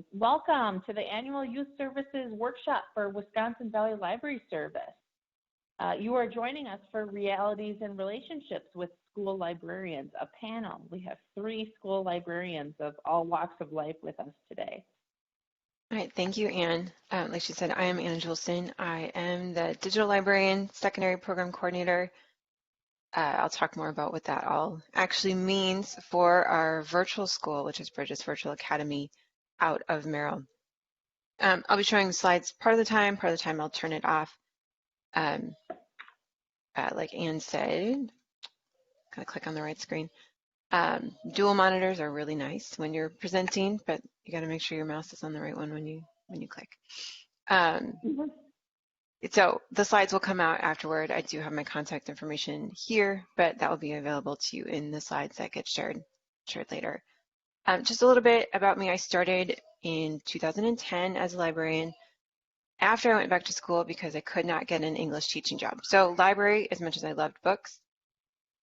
morning. Welcome to the annual Youth Services Workshop for Wisconsin Valley Library Service. You are joining us for Realities and Relationships with School Librarians, a panel. We have 3 school librarians of all walks of life with us today. All right, thank you, Anne. Like she said, I am Anne Julson. I am the Digital Librarian, Secondary Program Coordinator. I'll talk more about what that all actually means for our virtual school, which is Bridges Virtual Academy out of Merrill. I'll be showing slides part of the time I'll turn it off. Like Anne said, gotta click on the right screen. Dual monitors are really nice when you're presenting, but you gotta make sure your mouse is on the right one when you click. So the slides will come out afterward. I do have my contact information here, but that will be available to you in the slides that get shared later. Just a little bit about me. I started in 2010 as a librarian after I went back to school because I could not get an English teaching job. So library, as much as I loved books,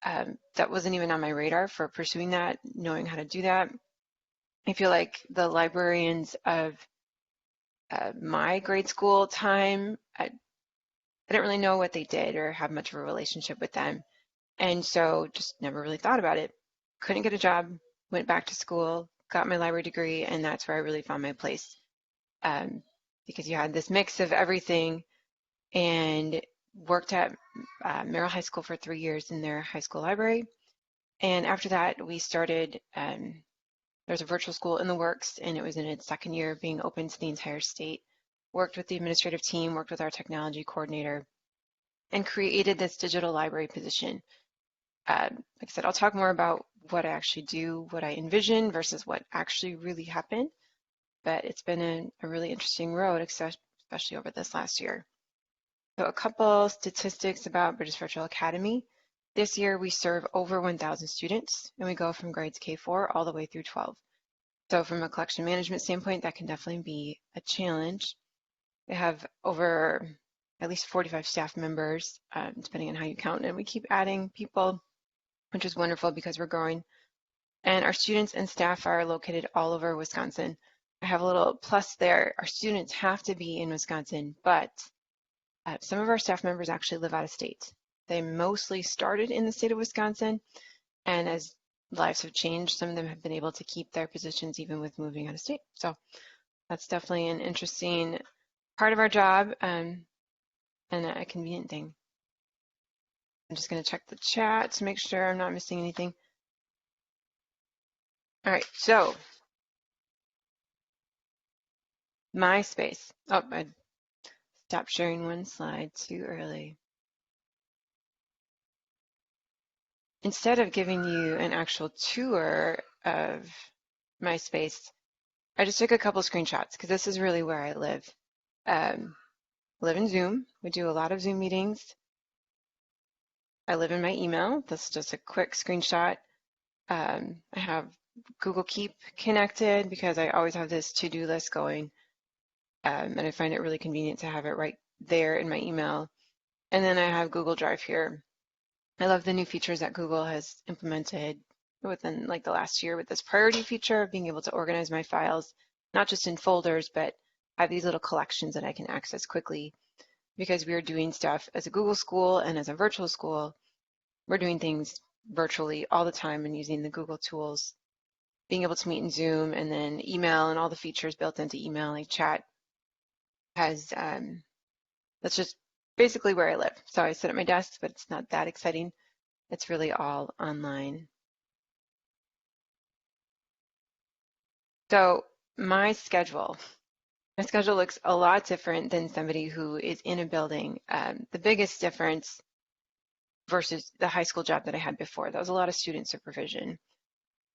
that wasn't even on my radar for pursuing that, knowing how to do that. I feel like the librarians of my grade school time, I didn't really know what they did or have much of a relationship with them. And so just never really thought about it. Couldn't get a job, went back to school, got my library degree, and that's where I really found my place. Because you had this mix of everything, and worked at Merrill High School for 3 years in their high school library. And after that, we started, there's a virtual school in the works, and it was in its 2nd year of being open to the entire state. Worked with the administrative team, worked with our technology coordinator, and created this digital library position. Like I said, I'll talk more about what I actually do, what I envision versus what actually really happened. But it's been a really interesting road, especially over this last year. So a couple statistics about Bridges Virtual Academy. This year we serve over 1,000 students, and we go from grades K4 all the way through 12. So from a collection management standpoint, that can definitely be a challenge. We have over at least 45 staff members, depending on how you count, and we keep adding people, which is wonderful because we're growing. And our students and staff are located all over Wisconsin. I have a little plus there. Our students have to be in Wisconsin, but some of our staff members actually live out of state. They mostly started in the state of Wisconsin, and as lives have changed, some of them have been able to keep their positions even with moving out of state. So that's definitely an interesting part of our job, and a convenient thing. I'm just going to check the chat to make sure I'm not missing anything. All right, so my space. Oh, I stopped sharing one slide too early. Instead of giving you an actual tour of my space, I just took a couple screenshots because this is really where I live. I live in Zoom. We do a lot of Zoom meetings. I live in my email. This is just a quick screenshot. I have Google Keep connected because I always have this to-do list going. And I find it really convenient to have it right there in my email. And then I have Google Drive here. I love the new features that Google has implemented within like the last year with this priority feature of being able to organize my files, not just in folders, but have these little collections that I can access quickly because we are doing stuff as a Google school and as a virtual school. We're doing things virtually all the time and using the Google tools, being able to meet in Zoom, and then email and all the features built into email like chat has, that's just basically where I live. So I sit at my desk, but it's not that exciting. It's really all online. So my schedule looks a lot different than somebody who is in a building. The biggest difference versus the high school job that I had before, that was a lot of student supervision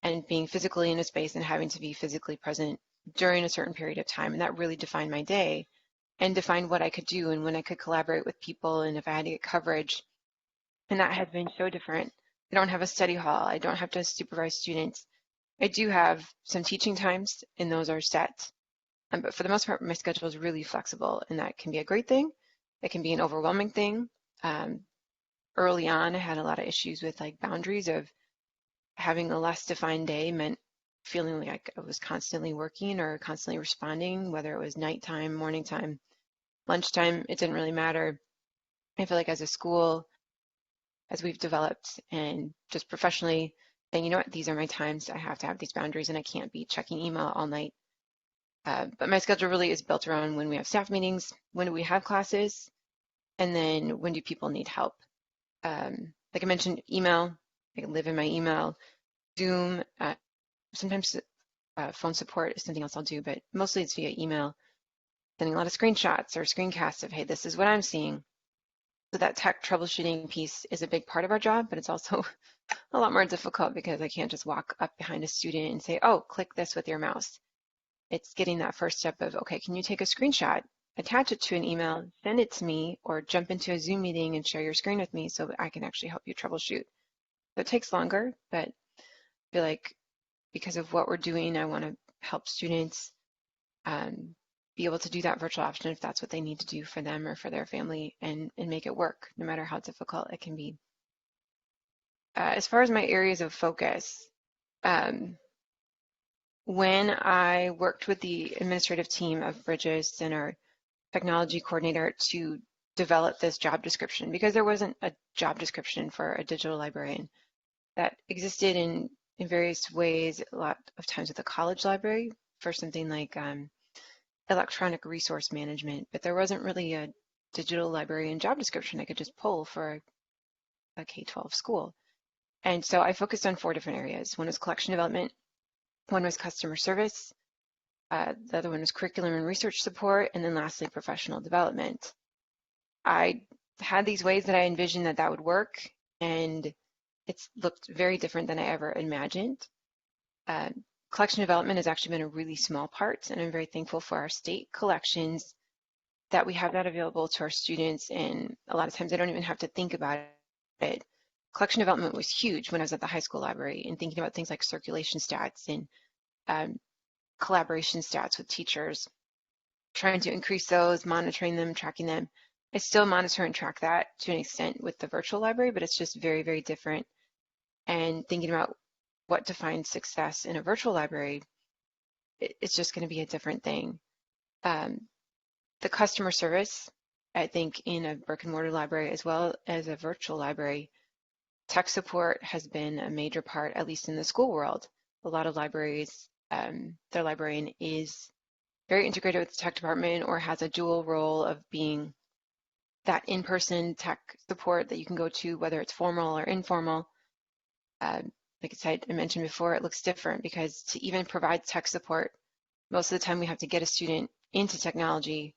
and being physically in a space and having to be physically present during a certain period of time. And that really defined my day and defined what I could do and when I could collaborate with people and if I had to get coverage. And that has been so different. I don't have a study hall. I don't have to supervise students. I do have some teaching times and those are set. But for the most part, my schedule is really flexible and that can be a great thing. It can be an overwhelming thing. Early on, I had a lot of issues with like boundaries of having a less defined day meant feeling like I was constantly working or constantly responding, whether it was nighttime, morning time, lunchtime, it didn't really matter. I feel like as a school, as we've developed and just professionally, and you know what, these are my times, I have to have these boundaries and I can't be checking email all night. But my schedule really is built around when we have staff meetings, when do we have classes, and then when do people need help. Like I mentioned, email, I live in my email, Zoom, sometimes phone support is something else I'll do, but mostly it's via email, sending a lot of screenshots or screencasts of, hey, this is what I'm seeing. So that tech troubleshooting piece is a big part of our job, but it's also a lot more difficult because I can't just walk up behind a student and say, oh, click this with your mouse. It's getting that first step of, okay, can you take a screenshot, attach it to an email, send it to me, or jump into a Zoom meeting and share your screen with me so that I can actually help you troubleshoot. So it takes longer, but I feel like because of what we're doing, I want to help students be able to do that virtual option if that's what they need to do for them or for their family and make it work, no matter how difficult it can be. As far as my areas of focus, when I worked with the administrative team of Bridges and our technology coordinator to develop this job description, because there wasn't a job description for a digital librarian that existed in various ways, a lot of times with the college library for something like electronic resource management, but there wasn't really a digital librarian job description I could just pull for a K-12 school. And so I focused on 4 different areas. One was collection development, one was customer service, the other one was curriculum and research support, and then lastly, professional development. I had these ways that I envisioned that would work, and it's looked very different than I ever imagined. Collection development has actually been a really small part, and I'm very thankful for our state collections that we have that available to our students, and a lot of times I don't even have to think about it. Collection development was huge when I was at the high school library and thinking about things like circulation stats and collaboration stats with teachers, trying to increase those, monitoring them, tracking them. I still monitor and track that to an extent with the virtual library, but it's just very, very different. And thinking about what defines success in a virtual library, it's just going to be a different thing. The customer service, I think in a brick and mortar library as well as a virtual library, tech support has been a major part, at least in the school world. A lot of libraries, their librarian is very integrated with the tech department or has a dual role of being that in-person tech support that you can go to, whether it's formal or informal. Like I said, I mentioned before, it looks different because to even provide tech support, most of the time we have to get a student into technology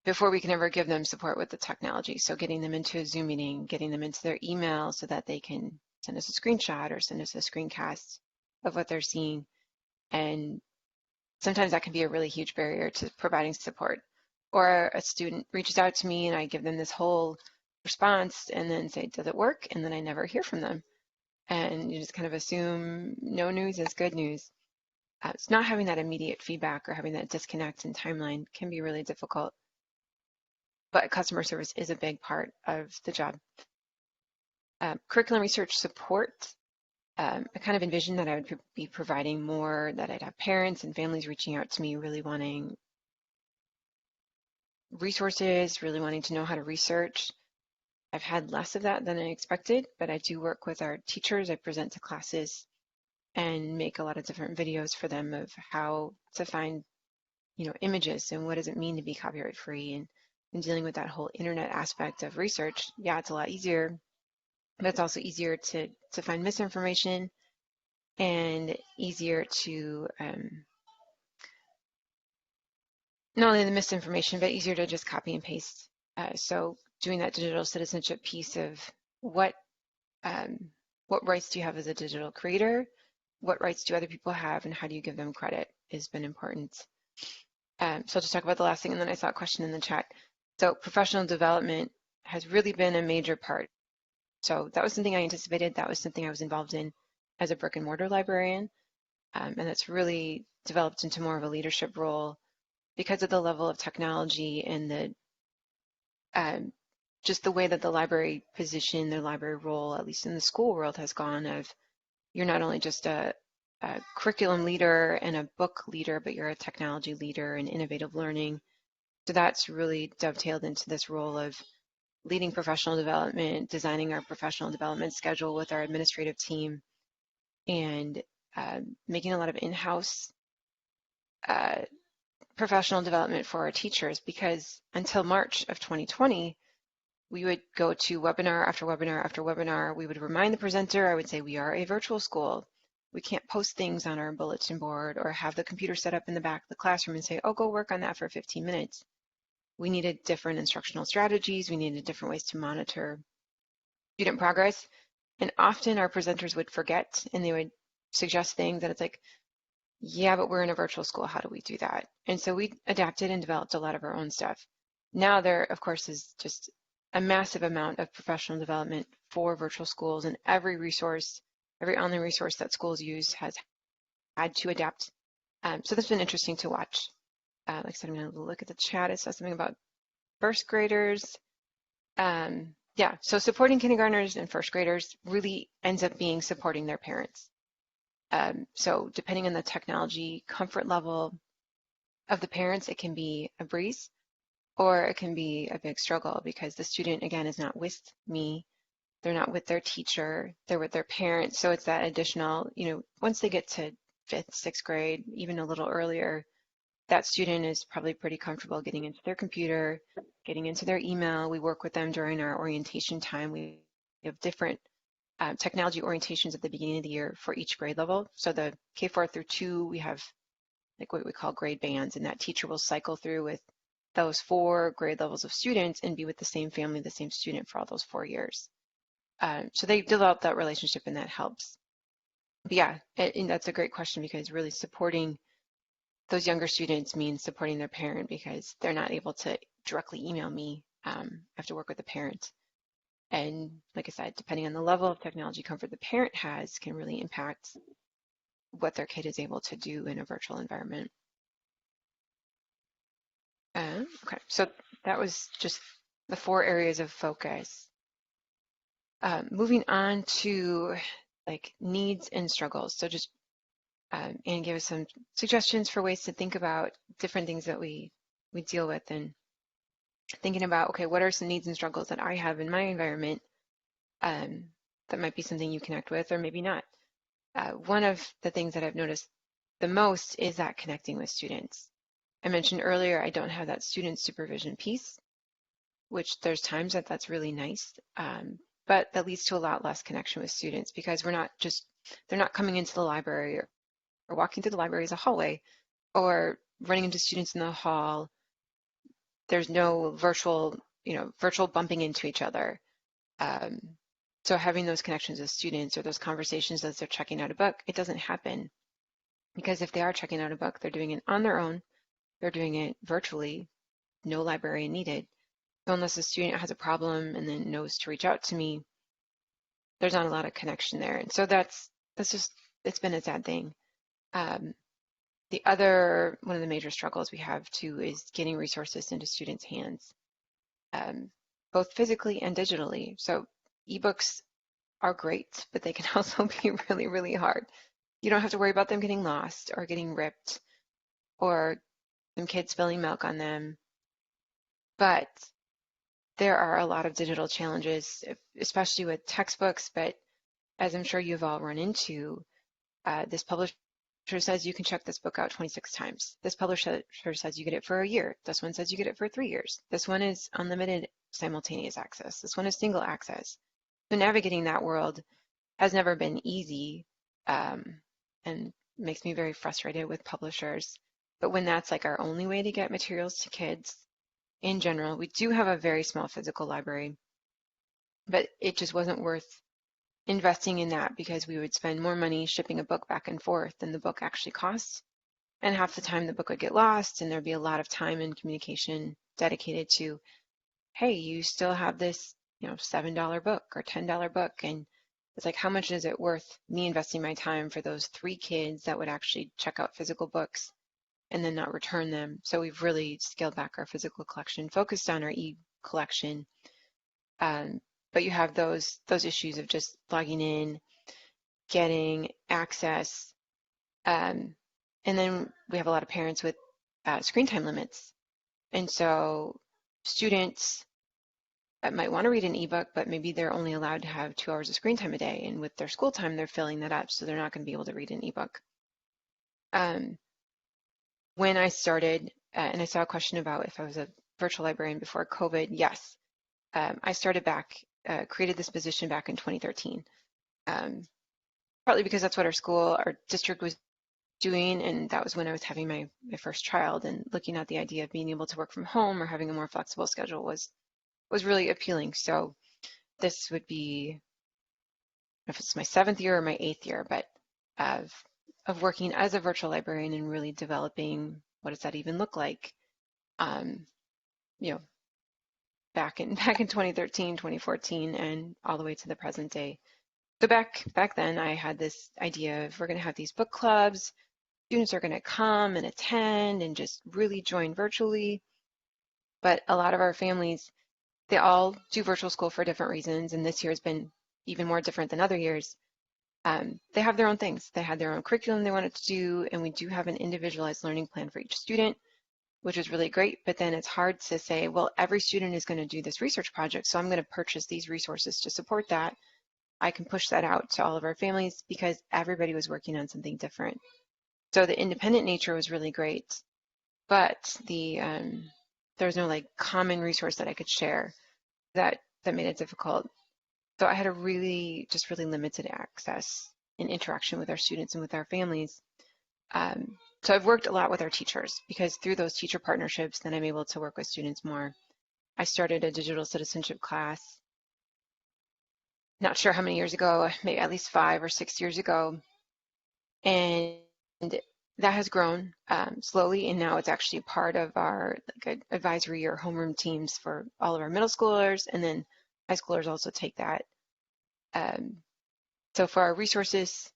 before we can ever give them support with the technology. So getting them into a Zoom meeting, getting them into their email so that they can send us a screenshot or send us a screencast of what they're seeing. And sometimes that can be a really huge barrier to providing support. Or a student reaches out to me and I give them this whole response and then say, does it work? And then I never hear from them. And you just kind of assume no news is good news. It's not having that immediate feedback or having that disconnect in timeline can be really difficult. But customer service is a big part of the job. Curriculum research support, I kind of envisioned that I would be providing more, that I'd have parents and families reaching out to me really wanting resources, really wanting to know how to research. I've had less of that than I expected, but I do work with our teachers. I present to classes and make a lot of different videos for them of how to find, images and what does it mean to be copyright free and dealing with that whole internet aspect of research. Yeah, it's a lot easier, but it's also easier to find misinformation and easier to, not only the misinformation, but easier to just copy and paste. So doing that digital citizenship piece of what rights do you have as a digital creator? What rights do other people have and how do you give them credit has been important. So I'll just talk about the last thing and then I saw a question in the chat. So professional development has really been a major part. So that was something I anticipated. That was something I was involved in as a brick and mortar librarian. And that's really developed into more of a leadership role because of the level of technology and the just the way that the library position, their library role, at least in the school world, has gone of you're not only just a a curriculum leader and a book leader, but you're a technology leader and innovative learning. So that's really dovetailed into this role of leading professional development, designing our professional development schedule with our administrative team, and making a lot of in-house professional development for our teachers, because until March of 2020, we would go to webinar after webinar after webinar. We would remind the presenter, I would say, we are a virtual school. We can't post things on our bulletin board or have the computer set up in the back of the classroom and say, oh, go work on that for 15 minutes. We needed different instructional strategies. We needed different ways to monitor student progress. And often our presenters would forget and they would suggest things that it's like, yeah, but we're in a virtual school. How do we do that? And so we adapted and developed a lot of our own stuff. Now there, of course, is just a massive amount of professional development for virtual schools, and every resource, every online resource that schools use has had to adapt. So that's been interesting to watch. Like I said, I'm going to look at the chat. It says something about first graders. Yeah, so supporting kindergartners and first graders really ends up being supporting their parents. So depending on the technology comfort level of the parents, it can be a breeze or it can be a big struggle because the student, again, is not with me. They're not with their teacher. They're with their parents. So it's that additional, once they get to 5th, 6th grade, even a little earlier, that student is probably pretty comfortable getting into their computer, getting into their email. We work with them during our orientation time. We have different technology orientations at the beginning of the year for each grade level. So the K4 through 2, we have like what we call grade bands, and that teacher will cycle through with those 4 grade levels of students and be with the same family, the same student for all those 4 years. So they develop that relationship and that helps. But yeah, and that's a great question because really supporting those younger students means supporting their parent because they're not able to directly email me. I have to work with the parent. And like I said, depending on the level of technology comfort the parent has can really impact what their kid is able to do in a virtual environment. Okay, so that was just the 4 areas of focus. Moving on to like needs and struggles. So just and give us some suggestions for ways to think about different things that we deal with, and thinking about, okay, what are some needs and struggles that I have in my environment that might be something you connect with or maybe not. One of the things that I've noticed the most is that connecting with students. I mentioned earlier I don't have that student supervision piece, which there's times that that's really nice, but that leads to a lot less connection with students because they're not coming into the library or walking through the library as a hallway or running into students in the hall. There's no virtual bumping into each other. So having those connections with students or those conversations as they're checking out a book, it doesn't happen because if they are checking out a book, they're doing it on their own. They're doing it virtually, no librarian needed. So unless a student has a problem and then knows to reach out to me, there's not a lot of connection there. And so that's just, it's been a sad thing. The other, one of the major struggles we have too is getting resources into students' hands, both physically and digitally. So ebooks are great, but they can also be really, really hard. You don't have to worry about them getting lost or getting ripped or some kids spilling milk on them. But there are a lot of digital challenges, especially with textbooks, but as I'm sure you've all run into, this publisher says you can check this book out 26 times. This publisher says you get it for a year. This one says you get it for 3 years. This one is unlimited simultaneous access. This one is single access. So navigating that world has never been easy and makes me very frustrated with publishers. But when that's like our only way to get materials to kids in general, we do have a very small physical library, but it just wasn't worth investing in that because we would spend more money shipping a book back and forth than the book actually costs. And half the time the book would get lost and there'd be a lot of time and communication dedicated to, hey, you still have this, $7 book or $10 book. And it's like, how much is it worth me investing my time for those 3 kids that would actually check out physical books and then not return them? So we've really scaled back our physical collection, focused on our e-collection. But you have those issues of just logging in, getting access, And then we have a lot of parents with screen time limits. And so students might want to read an ebook, but maybe they're only allowed to have 2 hours of screen time a day. And with their school time, they're filling that up, so they're not going to be able to read an ebook. When I started, and I saw a question about if I was a virtual librarian before COVID, yes. I started back, created this position back in 2013, partly because that's what our district was doing, and that was when I was having my first child, and looking at the idea of being able to work from home or having a more flexible schedule was really appealing. So this would be, I don't know if it's my 7th year or my 8th year, but of working as a virtual librarian and really developing what does that even look like, you know, back in 2013, 2014, and all the way to the present day. So back then, I had this idea of we're going to have these book clubs. Students are going to come and attend and just really join virtually. But a lot of our families, they all do virtual school for different reasons, and this year has been even more different than other years. They have their own things. They had their own curriculum they wanted to do, and we do have an individualized learning plan for each student, which is really great. But then it's hard to say, well, every student is going to do this research project, so I'm going to purchase these resources to support that. I can push that out to all of our families because everybody was working on something different. So the independent nature was really great, but there was no like common resource that I could share that made it difficult. So I had a really limited access and interaction with our students and with our families. So I've worked a lot with our teachers because through those teacher partnerships, then I'm able to work with students more. I started a digital citizenship class, not sure how many years ago, maybe at least 5 or 6 years ago. And that has grown slowly, and now it's actually part of our advisory or homeroom teams for all of our middle schoolers, and then high schoolers also take that. So for our resources,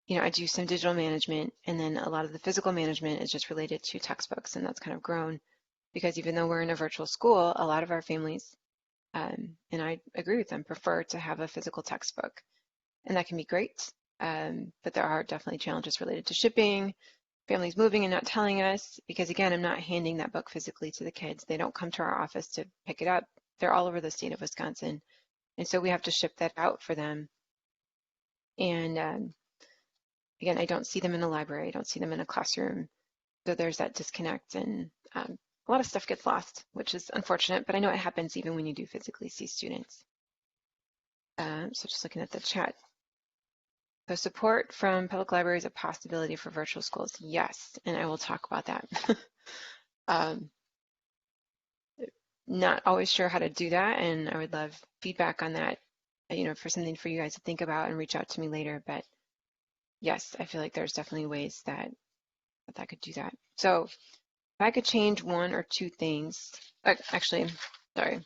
I do some digital management, and then a lot of the physical management is just related to textbooks, and that's kind of grown because even though we're in a virtual school, a lot of our families, and I agree with them, prefer to have a physical textbook, and that can be great. But there are definitely challenges related to shipping, families moving and not telling us, because again, I'm not handing that book physically to the kids. They don't come to our office to pick it up. They're all over the state of Wisconsin. And so we have to ship that out for them. And again, I don't see them in the library. I don't see them in a classroom. So there's that disconnect, and a lot of stuff gets lost, which is unfortunate, but I know it happens even when you do physically see students. So just looking at the chat. So support from public libraries a possibility for virtual schools? Yes, and I will talk about that. Not always sure how to do that, and I would love feedback on that, for something for you guys to think about and reach out to me later. But yes, I feel like there's definitely ways that I could do that. So if I could change 1 or 2 things, actually, sorry,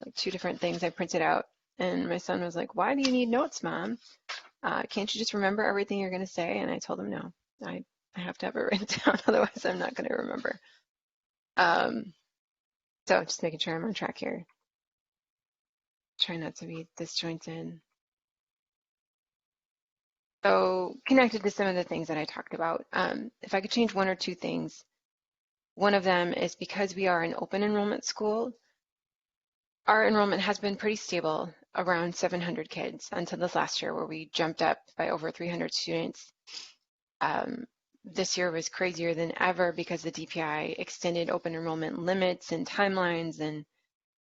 like 2 different things I printed out, and my son was like, "Why do you need notes, Mom? Can't you just remember everything you're going to say?" And I told him, no, I have to have it written down, otherwise I'm not going to remember. So just making sure I'm on track here. Try not to be disjointed. So connected to some of the things that I talked about, if I could change 1 or 2 things, one of them is because we are an open enrollment school, our enrollment has been pretty stable, around 700 kids until this last year where we jumped up by over 300 students. This year was crazier than ever because the DPI extended open enrollment limits and timelines, and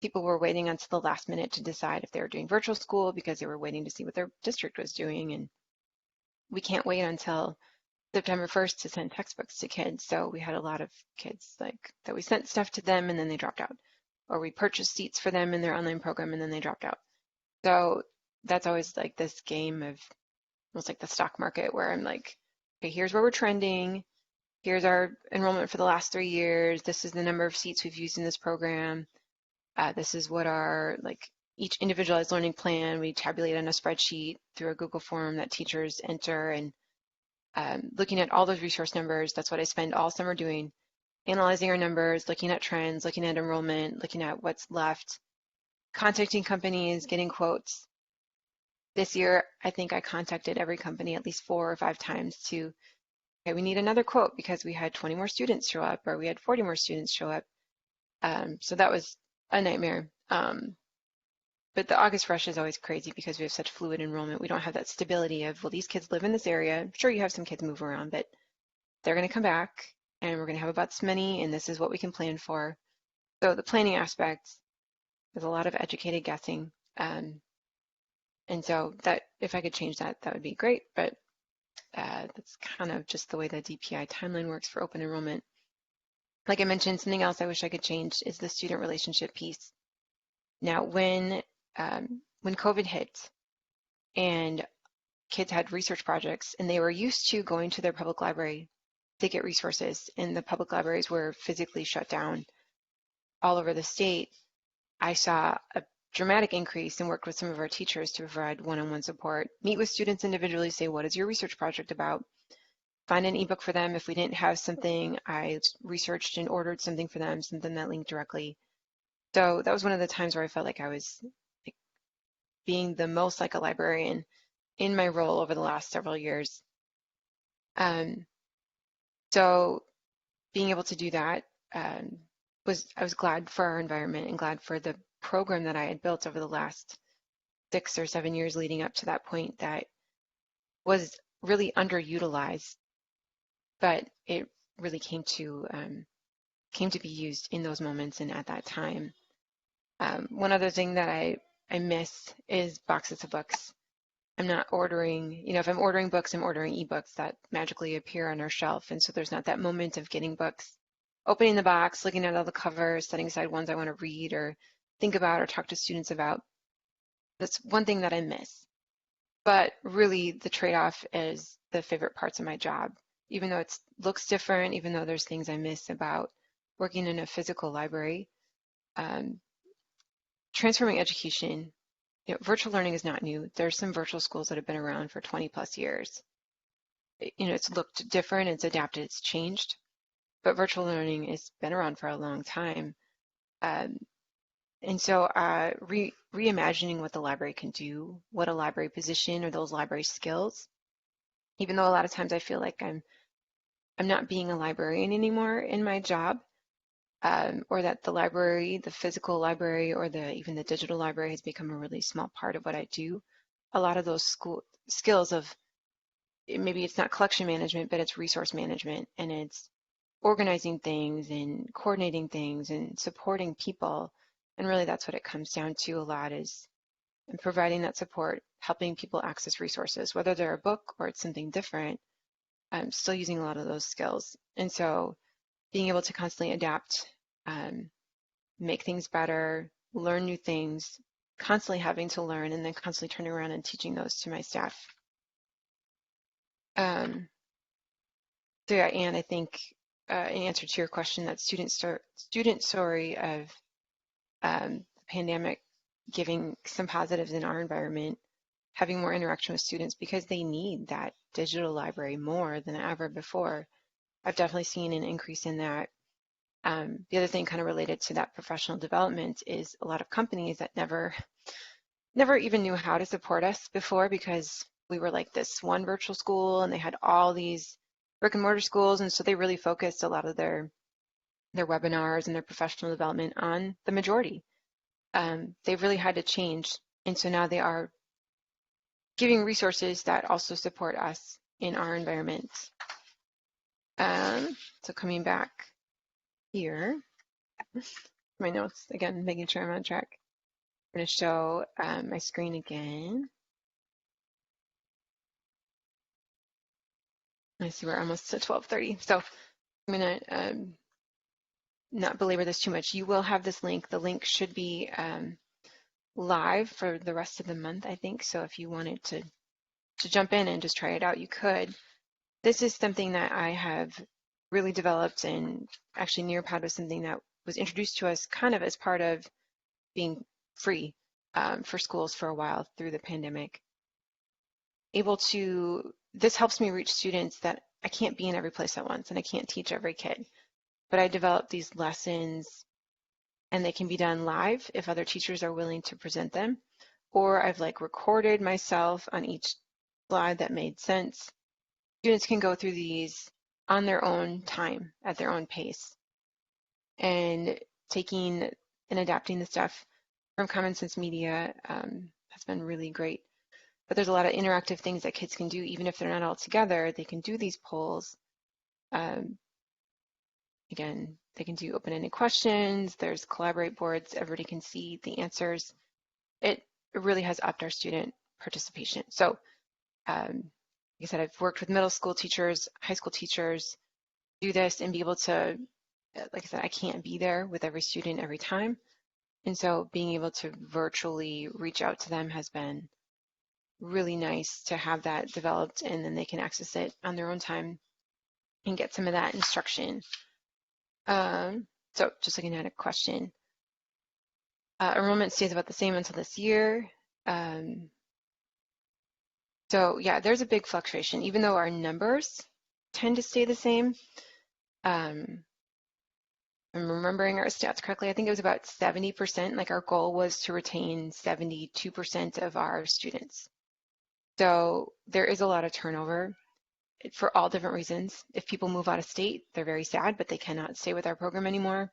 people were waiting until the last minute to decide if they were doing virtual school because they were waiting to see what their district was doing. And we can't wait until September 1st to send textbooks to kids. So we had a lot of kids that we sent stuff to them and then they dropped out, or we purchased seats for them in their online program and then they dropped out. So that's always like this game of almost like the stock market where I'm like, okay, here's where we're trending. Here's our enrollment for the last 3 years. This is the number of seats we've used in this program. This is what our each individualized learning plan, we tabulate on a spreadsheet through a Google form that teachers enter, and looking at all those resource numbers. That's what I spend all summer doing, analyzing our numbers, looking at trends, looking at enrollment, looking at what's left, contacting companies, getting quotes. This year, I think I contacted every company at least 4 or 5 times to okay, we need another quote because we had 20 more students show up, or we had 40 more students show up. So that was a nightmare. But the August rush is always crazy because we have such fluid enrollment. We don't have that stability of, well, these kids live in this area. Sure, you have some kids move around, but they're going to come back and we're going to have about this many, and this is what we can plan for. So the planning aspect, there's a lot of educated guessing. And so that if I could change that, that would be great. But that's kind of just the way the DPI timeline works for open enrollment. Like I mentioned, something else I wish I could change is the student relationship piece. Now, when COVID hit and kids had research projects and they were used to going to their public library to get resources, and the public libraries were physically shut down all over the state, I saw a dramatic increase and worked with some of our teachers to provide one-on-one support, meet with students individually, say, what is your research project about? Find an ebook for them. If we didn't have something, I researched and ordered something for them, something that linked directly. So that was one of the times where I felt like I was being the most like a librarian in my role over the last several years. So being able to do that I was glad for our environment and glad for the program that I had built over the last 6 or 7 years leading up to that point that was really underutilized, but it really came to be used in those moments and at that time. One other thing that I miss is boxes of books. I'm not ordering, if I'm ordering books, I'm ordering ebooks that magically appear on our shelf. And so there's not that moment of getting books, opening the box, looking at all the covers, setting aside ones I want to read or think about or talk to students about. That's one thing that I miss. But really the trade-off is the favorite parts of my job. Even though it looks different, even though there's things I miss about working in a physical library, transforming education, virtual learning is not new. There's some virtual schools that have been around for 20 plus years. It's looked different, it's adapted, it's changed, but virtual learning has been around for a long time. And so reimagining what the library can do, what a library position or those library skills, even though a lot of times I feel like I'm not being a librarian anymore in my job, or that the library, the physical library, or even the digital library has become a really small part of what I do. A lot of those skills of, maybe it's not collection management, but it's resource management, and it's organizing things and coordinating things and supporting people. And really that's what it comes down to a lot, is providing that support, helping people access resources, whether they're a book or it's something different. I'm still using a lot of those skills. And so being able to constantly adapt, make things better, learn new things, constantly having to learn, and then constantly turning around and teaching those to my staff. So yeah, and I think in answer to your question, that student story of the pandemic giving some positives in our environment, having more interaction with students because they need that digital library more than ever before. I've definitely seen an increase in that. The other thing kind of related to that professional development is a lot of companies that never even knew how to support us before, because we were like this one virtual school and they had all these brick and mortar schools, and so they really focused a lot of their webinars and their professional development on the majority. They've really had to change, and so now they are giving resources that also support us in our environment. So coming back here, my notes again, making sure I'm on track. I'm going to show my screen again. I see we're almost to 12:30, so I'm going to not belabor this too much. You will have this link. The link should be live for the rest of the month, I think. So if you wanted to jump in and just try it out, you could. This is something that I have really developed, and actually Nearpod was something that was introduced to us kind of as part of being free for schools for a while through the pandemic. This helps me reach students that I can't be in every place at once, and I can't teach every kid. But I developed these lessons, and they can be done live if other teachers are willing to present them, or I've recorded myself on each slide that made sense. Students can go through these on their own time, at their own pace, and taking and adapting the stuff from Common Sense Media has been really great. But there's a lot of interactive things that kids can do, even if they're not all together. They can do these polls. Again, they can do open-ended questions. There's collaborate boards. Everybody can see the answers. It really has upped our student participation. So, like I said, I've worked with middle school teachers, high school teachers, do this and be able to, like I said, I can't be there with every student every time. And so being able to virtually reach out to them has been really nice to have that developed, and then they can access it on their own time and get some of that instruction. So just looking at a question. Enrollment stays about the same until this year. So yeah, there's a big fluctuation, even though our numbers tend to stay the same. I'm remembering our stats correctly. I think it was about 70%. Like our goal was to retain 72% of our students. So there is a lot of turnover for all different reasons. If people move out of state, they're very sad, but they cannot stay with our program anymore.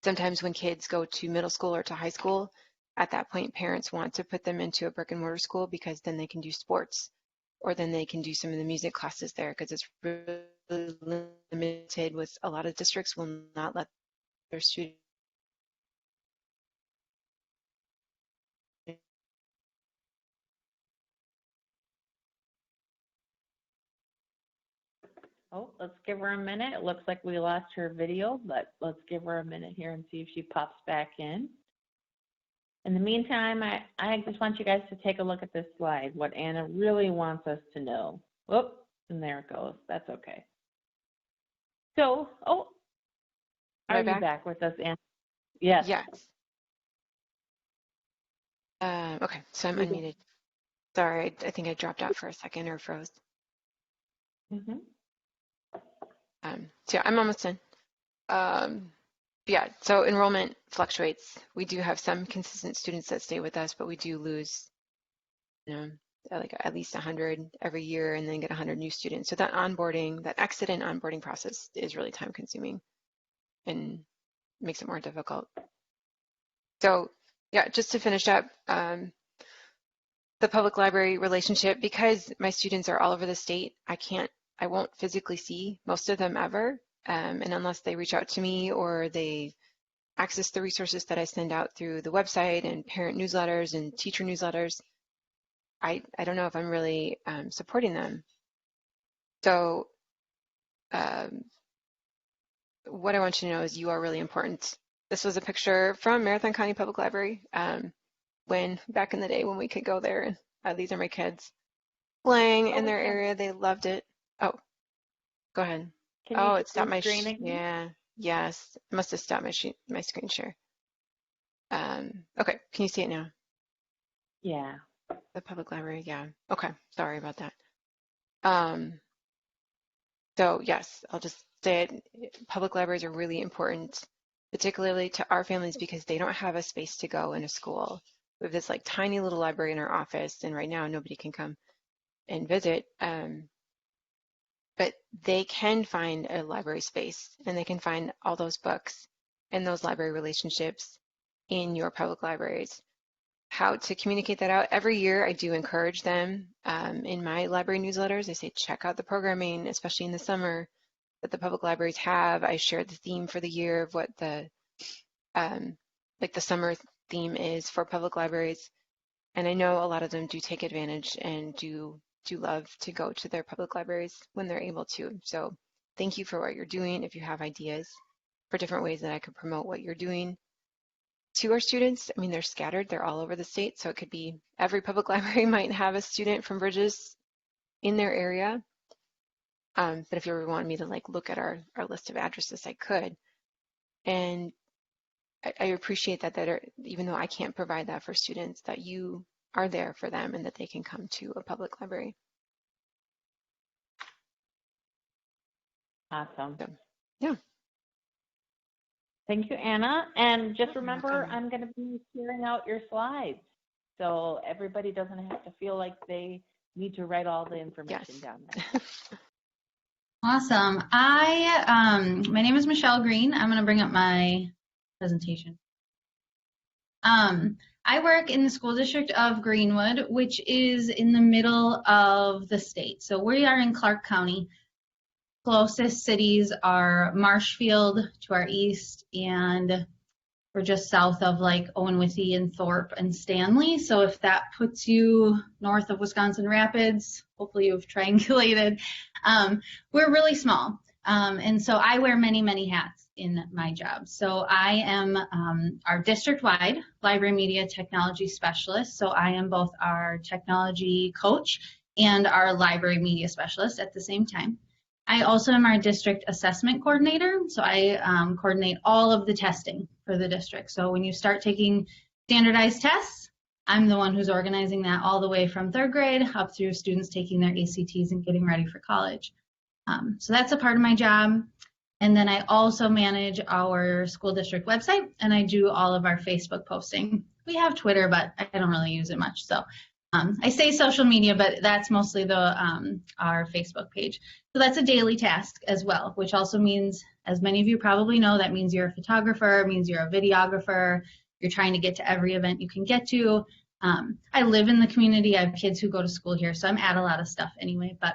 Sometimes when kids go to middle school or to high school, at that point, parents want to put them into a brick and mortar school because then they can do sports, or then they can do some of the music classes there, because it's really limited with a lot of districts will not let their students. Oh, let's give her a minute. It looks like we lost her video, but let's give her a minute here and see if she pops back in. In the meantime, I just want you guys to take a look at this slide, what Anna really wants us to know. Whoop, and there it goes. That's okay. So, are you back with us, Anna? Yes. Yes. Okay, so I'm unmuted. Sorry, I think I dropped out for a second or froze. Mm-hmm. So yeah, I'm almost done. Yeah, so enrollment fluctuates. We do have some consistent students that stay with us, but we do lose, like at least 100 every year, and then get 100 new students. So that onboarding, that exit and onboarding process is really time consuming and makes it more difficult. So yeah, just to finish up, the public library relationship, because my students are all over the state, I won't physically see most of them ever. And unless they reach out to me or they access the resources that I send out through the website and parent newsletters and teacher newsletters, I don't know if I'm really supporting them. So what I want you to know is you are really important. This was a picture from Marathon County Public Library when back in the day when we could go there. And these are my kids playing in their area. They loved it. Oh, go ahead. Oh, it stopped my screen. Yeah, yes. It must have stopped my screen share. Okay, can you see it now? Yeah. The public library, yeah. Okay, sorry about that. So yes, I'll just say it. Public libraries are really important, particularly to our families, because they don't have a space to go in a school. We have this like tiny little library in our office, and right now nobody can come and visit. But they can find a library space, and they can find all those books and those library relationships in your public libraries. How to communicate that out? Every year I do encourage them in my library newsletters. I say check out the programming, especially in the summer, that the public libraries have. I share the theme for the year of what the like the summer theme is for public libraries. And I know a lot of them do take advantage and do love to go to their public libraries when they're able to. So thank you for what you're doing. If you have ideas for different ways that I could promote what you're doing to our students, I mean, they're scattered, they're all over the state. So it could be every public library might have a student from Bridges in their area. But if you ever want me to like look at our list of addresses, I could. And I appreciate that even though I can't provide that for students, that you are there for them and that they can come to a public library. Awesome. So, yeah. Thank you, Anna. And just remember, I'm going to be sharing out your slides, so everybody doesn't have to feel like they need to write all the information down there. Awesome. My name is Michele Green. I'm going to bring up my presentation. I work in the school district of Greenwood, which is in the middle of the state. So we are in Clark County. Closest cities are Marshfield to our east, and we're just south of like Owen Withy and Thorpe and Stanley. So if that puts you north of Wisconsin Rapids, hopefully you've triangulated. We're really small. And so I wear many, many hats in my job. So I am our district-wide library media technology specialist. So I am both our technology coach and our library media specialist at the same time. I also am our district assessment coordinator. So I coordinate all of the testing for the district. So when you start taking standardized tests, I'm the one who's organizing that all the way from 3rd grade up through students taking their ACTs and getting ready for college. So that's a part of my job. And then I also manage our school district website, and I do all of our Facebook posting. We have Twitter, but I don't really use it much. So I say social media, but that's mostly our Facebook page. So that's a daily task as well, which also means, as many of you probably know, that means you're a photographer, means you're a videographer, you're trying to get to every event you can get to. I live in the community. I have kids who go to school here, so I'm at a lot of stuff anyway. But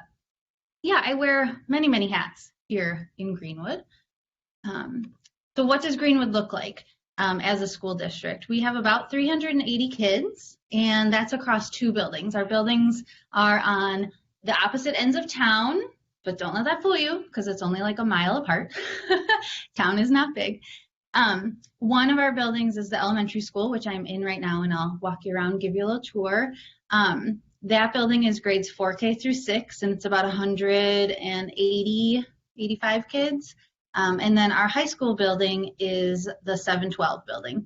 yeah, I wear many, many hats here in Greenwood. So what does Greenwood look like as a school district? We have about 380 kids, and that's across 2 buildings. Our buildings are on the opposite ends of town, but don't let that fool you because it's only like a mile apart. Town is not big. One of our buildings is the elementary school, which I'm in right now, and I'll walk you around, give you a little tour. That building is grades 4K through 6, and it's about 180, 85 kids. And then our high school building is the 712 building.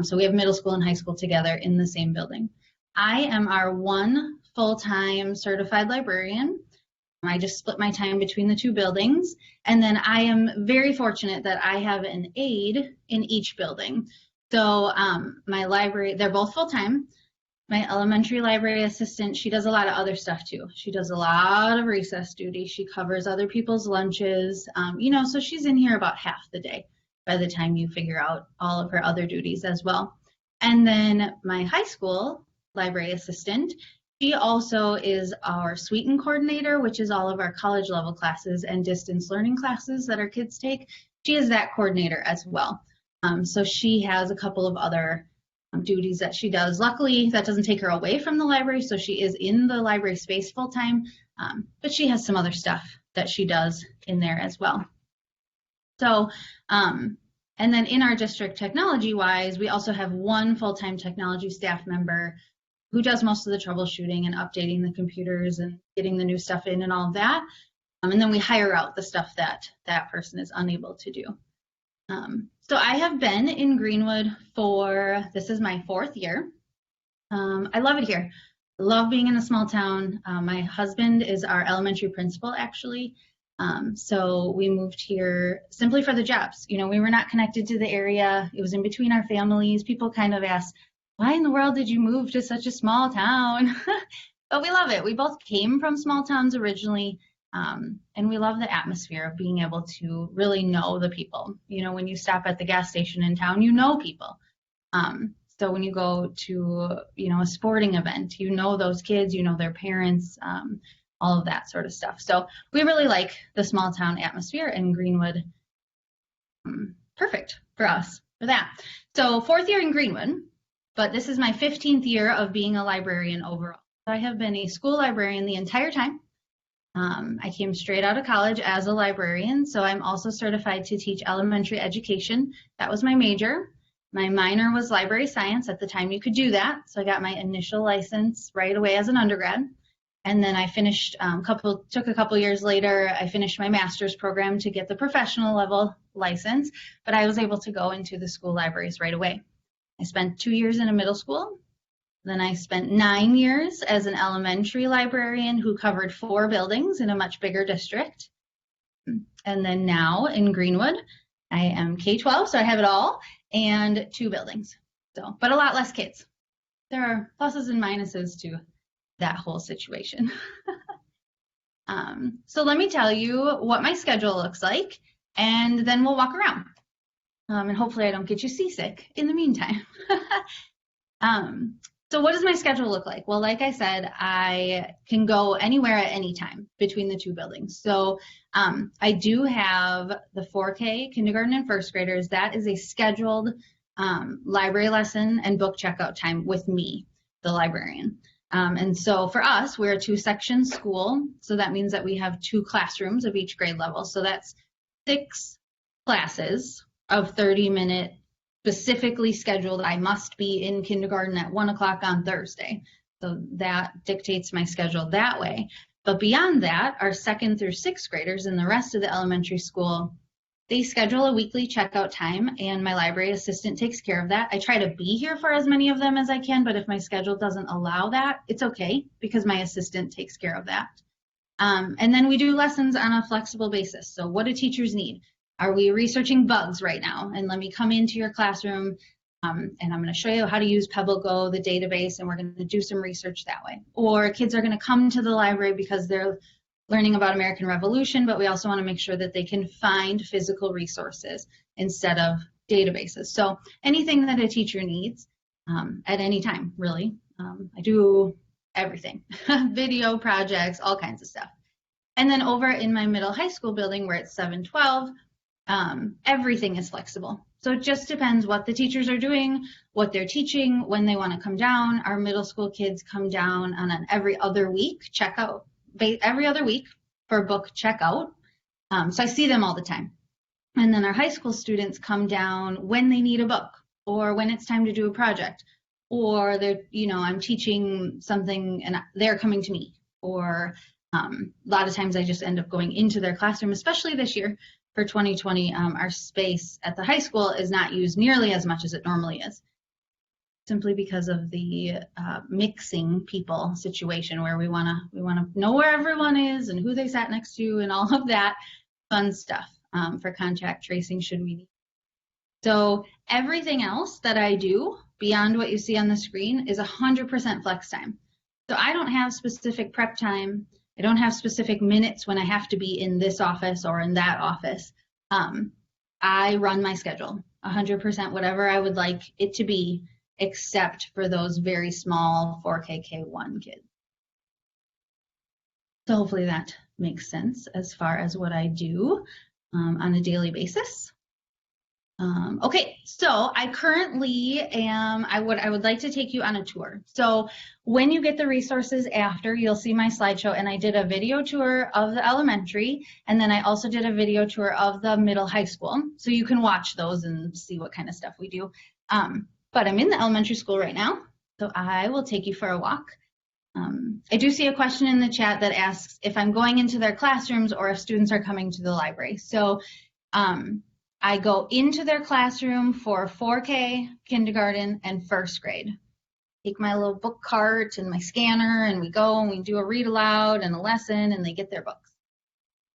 So we have middle school and high school together in the same building. I am our one full-time certified librarian. I just split my time between the 2 buildings. And then I am very fortunate that I have an aide in each building. So my library, they're both full-time. My elementary library assistant, she does a lot of other stuff too. She does a lot of recess duty. She covers other people's lunches, so she's in here about half the day by the time you figure out all of her other duties as well. And then my high school library assistant, she also is our Sweeten coordinator, which is all of our college level classes and distance learning classes that our kids take. She is that coordinator as well. So she has a couple of other duties that she does. Luckily, that doesn't take her away from the library, so she is in the library space full time, but she has some other stuff that she does in there as well. So, and then in our district technology-wise, we also have one full-time technology staff member who does most of the troubleshooting and updating the computers and getting the new stuff in and all of that. And then we hire out the stuff that that person is unable to do. So I have been in Greenwood this is my 4th year. I love it here. I love being in a small town. My husband is our elementary principal, actually. So we moved here simply for the jobs. We were not connected to the area. It was in between our families. People kind of asked, why in the world did you move to such a small town? But we love it. We both came from small towns originally. And we love the atmosphere of being able to really know the people. When you stop at the gas station in town, you know people. So when you go to, a sporting event, those kids, their parents, all of that sort of stuff. So we really like the small town atmosphere, and Greenwood, perfect for us for that. So 4th year in Greenwood, but this is my 15th year of being a librarian overall. I have been a school librarian the entire time. I came straight out of college as a librarian, so I'm also certified to teach elementary education. That was my major. My minor was library science. At the time you could do that, so I got my initial license right away as an undergrad. And then I finished, took a couple years later, I finished my master's program to get the professional level license, but I was able to go into the school libraries right away. I spent 2 years in a middle school. Then I spent 9 years as an elementary librarian who covered 4 buildings in a much bigger district. And then now in Greenwood, I am K-12, so I have it all, and 2 buildings. So, but a lot less kids. There are pluses and minuses to that whole situation. So let me tell you what my schedule looks like, and then we'll walk around. And hopefully I don't get you seasick in the meantime. So what does my schedule look like? Well, like I said, I can go anywhere at any time between the two buildings. So I do have the 4K kindergarten and first graders. That is a scheduled library lesson and book checkout time with me, the librarian. And so for us, we're a 2-section school. So that means that we have 2 classrooms of each grade level. So that's 6 classes of 30-minute specifically scheduled. I must be in kindergarten at 1 o'clock on Thursday. So that dictates my schedule that way. But beyond that, our 2nd through 6th graders in the rest of the elementary school, they schedule a weekly checkout time, and my library assistant takes care of that. I try to be here for as many of them as I can, but if my schedule doesn't allow that, it's okay because my assistant takes care of that. And then we do lessons on a flexible basis. So what do teachers need? Are we researching bugs right now? And let me come into your classroom and I'm going to show you how to use PebbleGo, the database, and we're going to do some research that way. Or kids are going to come to the library because they're learning about American Revolution, but we also want to make sure that they can find physical resources instead of databases. So anything that a teacher needs at any time, really. I do everything, video projects, all kinds of stuff. And then over in my middle high school building where it's 712, everything is flexible. So it just depends what the teachers are doing, what they're teaching, when they want to come down. Our middle school kids come down on an every other week checkout, every other week for book checkout. So I see them all the time. And then our high school students come down when they need a book or when it's time to do a project, or they're, I'm teaching something and they're coming to me, or a lot of times I just end up going into their classroom, especially this year. For 2020, our space at the high school is not used nearly as much as it normally is, simply because of the mixing people situation where we want to know where everyone is and who they sat next to and all of that fun stuff for contact tracing should we need. So everything else that I do beyond what you see on the screen is 100% flex time. So I don't have specific prep time. I don't have specific minutes when I have to be in this office or in that office. I run my schedule 100% whatever I would like it to be, except for those very small 4K K1 kids. So hopefully that makes sense as far as what I do on a daily basis. Okay, so I currently am, I would like to take you on a tour. So when you get the resources after, you'll see my slideshow, and I did a video tour of the elementary, and then I also did a video tour of the middle high school. So you can watch those and see what kind of stuff we do. But I'm in the elementary school right now, so I will take you for a walk. I do see a question in the chat that asks if I'm going into their classrooms or if students are coming to the library. So I go into their classroom for 4K, kindergarten, and first grade. Take my little book cart and my scanner, and we go and we do a read aloud and a lesson, and they get their books.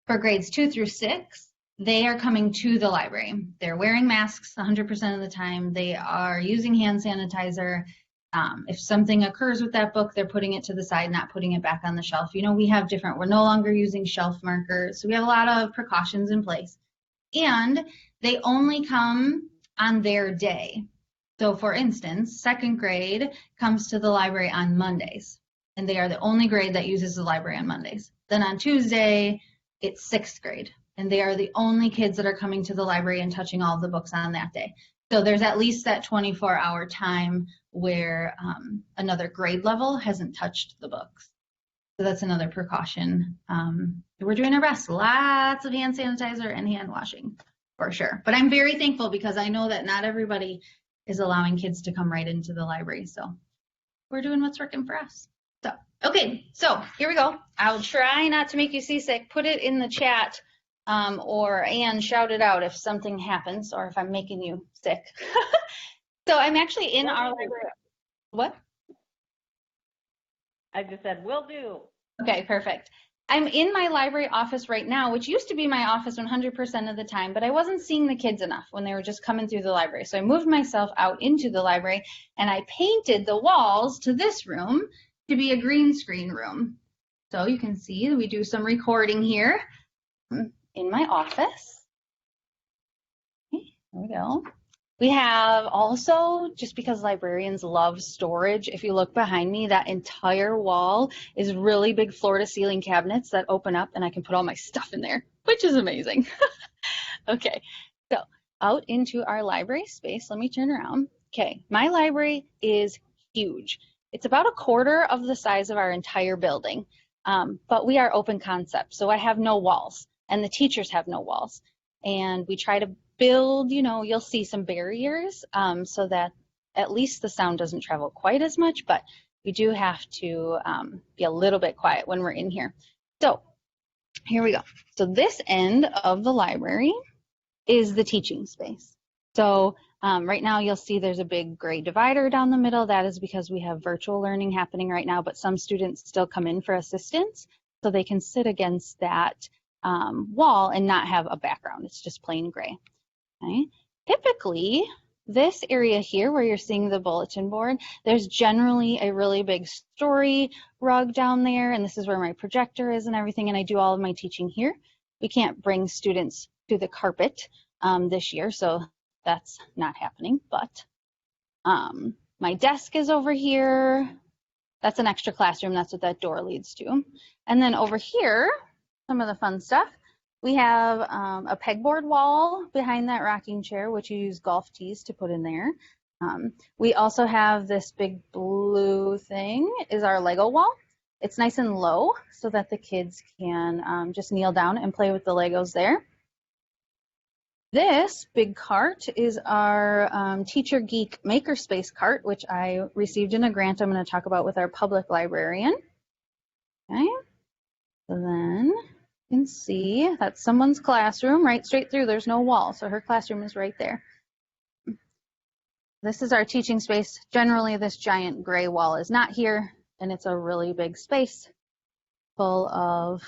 For grades 2 through 6, they are coming to the library. They're wearing masks 100% of the time. They are using hand sanitizer. If something occurs with that book, they're putting it to the side, not putting it back on the shelf. We have we're no longer using shelf markers. So we have a lot of precautions in place. And they only come on their day. So for instance, 2nd grade comes to the library on Mondays, and they are the only grade that uses the library on Mondays. Then on Tuesday, it's 6th grade, and they are the only kids that are coming to the library and touching all of the books on that day. So there's at least that 24-hour time where another grade level hasn't touched the books. So that's another precaution. We're doing our best. Lots of hand sanitizer and hand washing for sure. But I'm very thankful because I know that not everybody is allowing kids to come right into the library. So we're doing what's working for us. So, okay, so here we go. I'll try not to make you seasick. Put it in the chat and shout it out if something happens or if I'm making you sick. So I'm actually in our library. What? I just said, will do. Okay, perfect. I'm in my library office right now, which used to be my office 100% of the time, but I wasn't seeing the kids enough when they were just coming through the library. So I moved myself out into the library and I painted the walls to this room to be a green screen room. So you can see we do some recording here in my office. Okay, there we go. We have also, just because librarians love storage, if you look behind me, that entire wall is really big floor-to-ceiling cabinets that open up, and I can put all my stuff in there, which is amazing. Okay, so out into our library space. Let me turn around. Okay, my library is huge. It's about a quarter of the size of our entire building, but we are open concept, so I have no walls, and the teachers have no walls. And we try to build, you know, you'll see some barriers so that at least the sound doesn't travel quite as much, but we do have to be a little bit quiet when we're in here. So here we go. So this end of the library is the teaching space. So right now you'll see there's a big gray divider down the middle. That is because we have virtual learning happening right now, but some students still come in for assistance, so they can sit against that wall and not have a background. It's just plain gray. Okay. Typically, this area here where you're seeing the bulletin board, there's generally a really big story rug down there, and this is where my projector is and everything, and I do all of my teaching here. We can't bring students to the carpet this year, so that's not happening, but my desk is over here. That's an extra classroom. That's what that door leads to. And then over here, some of the fun stuff. We have a pegboard wall behind that rocking chair, which you use golf tees to put in there. We also have this big blue thing is our Lego wall. It's nice and low so that the kids can just kneel down and play with the Legos there. This big cart is our Teacher Geek Makerspace cart, which I received in a grant I'm going to talk about with our public librarian. Okay, so then you can see that's someone's classroom right straight through. There's no wall, so her classroom is right there. This is our teaching space. Generally, this giant gray wall is not here, and it's a really big space full of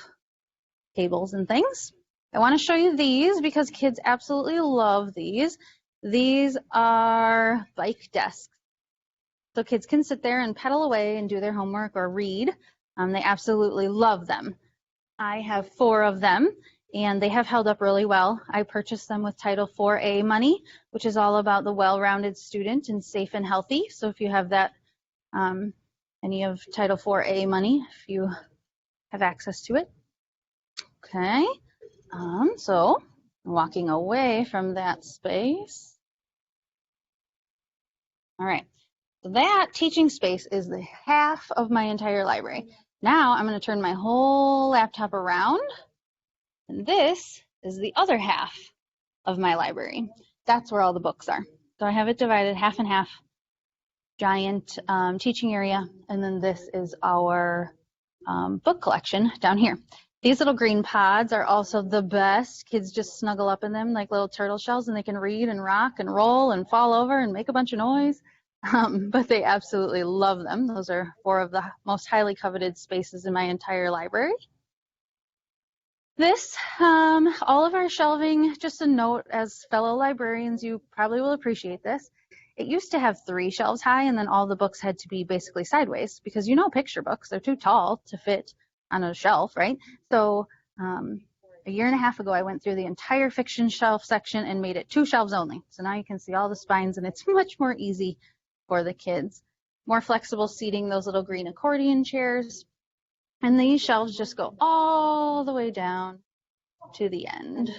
tables and things. I want to show you these because kids absolutely love these. These are bike desks. So kids can sit there and pedal away and do their homework or read. They absolutely love them. I have 4 of them, and they have held up really well. I purchased them with Title IV-A money, which is all about the well-rounded student and safe and healthy. So if you have that, any of Title IV-A money, if you have access to it. Okay. So walking away from that space. All right, so that teaching space is the half of my entire library. Now I'm going to turn my whole laptop around, and this is the other half of my library. That's where all the books are. So I have it divided half and half, giant teaching area, and then this is our book collection down here. These little green pods are also the best. Kids just snuggle up in them like little turtle shells, and they can read and rock and roll and fall over and make a bunch of noise. But they absolutely love them. Those are 4 of the most highly coveted spaces in my entire library. This, all of our shelving, just a note, as fellow librarians, you probably will appreciate this. It used to have 3 shelves high, and then all the books had to be basically sideways because you know picture books, they're too tall to fit on a shelf, right? So a year and a half ago, I went through the entire fiction shelf section and made it 2 shelves only. So now you can see all the spines, and it's much more easy for the kids. More flexible seating, those little green accordion chairs. And these shelves just go all the way down to the end.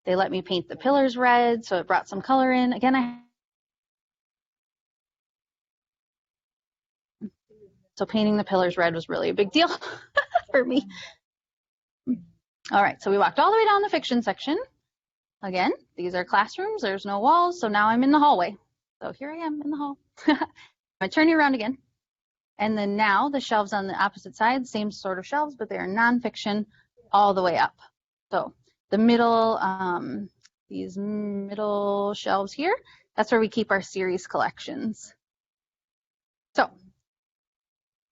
They let me paint the pillars red, so it brought some color in. Again, so painting the pillars red was really a big deal for me. All right, so we walked all the way down the fiction section. Again, these are classrooms, there's no walls, so now I'm in the hallway. So here I am in the hall. I'm gonna turn you around again. And then now the shelves on the opposite side, same sort of shelves, but they are nonfiction all the way up. So the middle, these middle shelves here, that's where we keep our series collections. So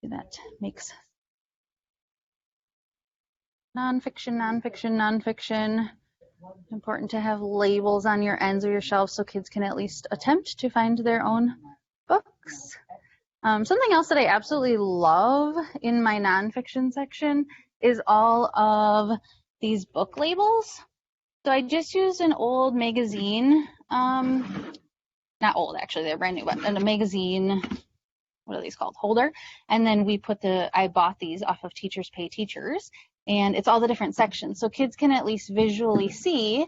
that makes nonfiction, nonfiction, nonfiction. Important to have labels on your ends of your shelves so kids can at least attempt to find their own books. Something else that I absolutely love in my nonfiction section is all of these book labels. So I just used an old magazine, not old actually, they're brand new, but in a magazine, what are these called, holder, and then I bought these off of Teachers Pay Teachers, and it's all the different sections, so kids can at least visually see,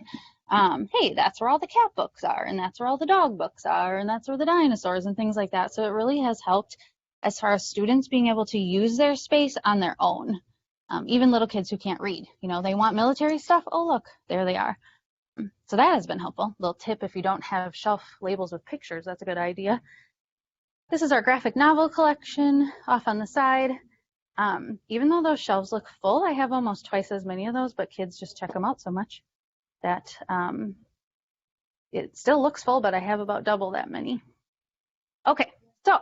hey, that's where all the cat books are, and that's where all the dog books are, and that's where the dinosaurs and things like that. So it really has helped as far as students being able to use their space on their own. Even little kids who can't read, they want military stuff. Oh, look, there they are. So that has been helpful. Little tip, if you don't have shelf labels with pictures, that's a good idea. This is our graphic novel collection off on the side. Even though those shelves look full, I have almost twice as many of those, but kids just check them out so much that it still looks full, but I have about double that many. Okay, so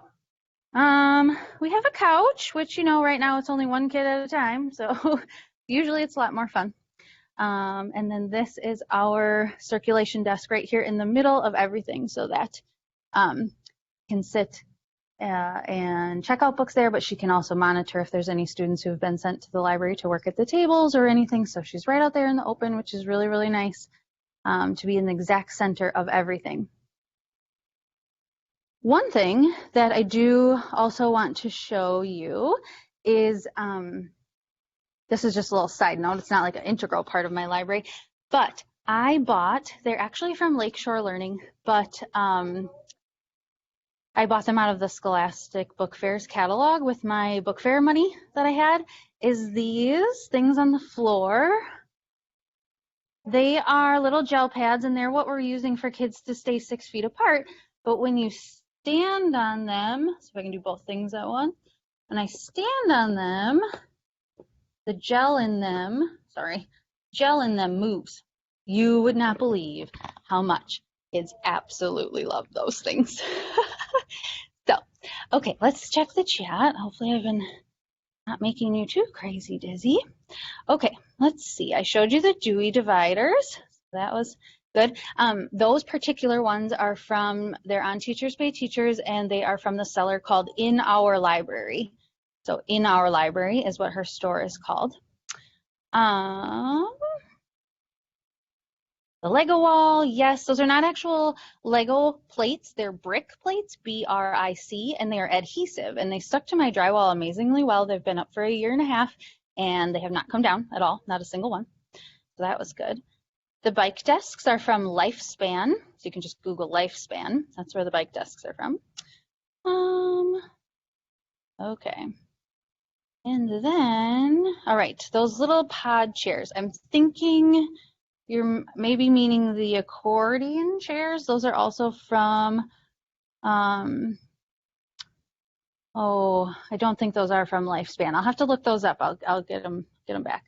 we have a couch, which, right now it's only one kid at a time, so usually it's a lot more fun. And then this is our circulation desk right here in the middle of everything, so that can sit and check out books there, but she can also monitor if there's any students who have been sent to the library to work at the tables or anything. So she's right out there in the open, which is really, really nice to be in the exact center of everything. One thing that I do also want to show you is, this is just a little side note, it's not like an integral part of my library, but they're actually from Lakeshore Learning, but I bought them out of the Scholastic Book Fair's catalog with my book fair money that I had, is these things on the floor. They are little gel pads, and they're what we're using for kids to stay 6 feet apart, but when you stand on them, so if I can do both things at once, when I stand on them, the gel in them moves. You would not believe how much kids absolutely love those things. So, okay, let's check the chat. Hopefully I've been not making you too crazy dizzy. Okay, let's see. I showed you the Dewey dividers. That was good. Those particular ones are they're on Teachers Pay Teachers, and they are from the seller called In Our Library. So In Our Library is what her store is called. The Lego wall, yes, those are not actual Lego plates. They're brick plates, B-R-I-C, and they are adhesive, and they stuck to my drywall amazingly well. They've been up for 1.5 years, and they have not come down at all, not a single one. So that was good. The bike desks are from Lifespan, so you can just Google Lifespan. That's where the bike desks are from. Okay. And then, all right, those little pod chairs. I'm thinking you're maybe meaning the accordion chairs. Those are also from, I don't think those are from Lifespan. I'll have to look those up. I'll get them back.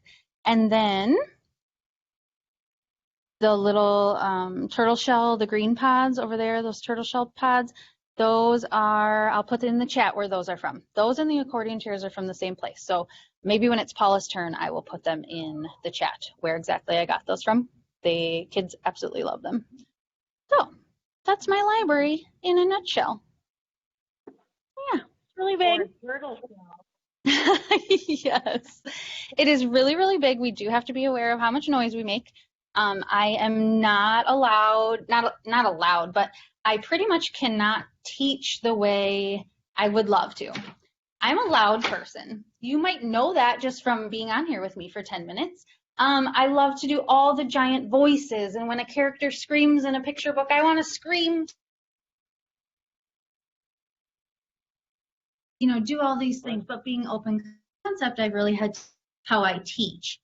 And then the little turtle shell, the green pods over there, those turtle shell pods, those are, I'll put in the chat where those are from. Those and the accordion chairs are from the same place. So maybe when it's Paula's turn, I will put them in the chat where exactly I got those from. The kids absolutely love them. So that's my library in a nutshell. Yeah, it's really big. Turtle shell. Yes, it is really, really big. We do have to be aware of how much noise we make. I am not allowed, not allowed, but I pretty much cannot teach the way I would love to. I'm a loud person. You might know that just from being on here with me for 10 minutes. I love to do all the giant voices, and when a character screams in a picture book, I want to scream. Do all these things, but being open concept, I've really had how I teach.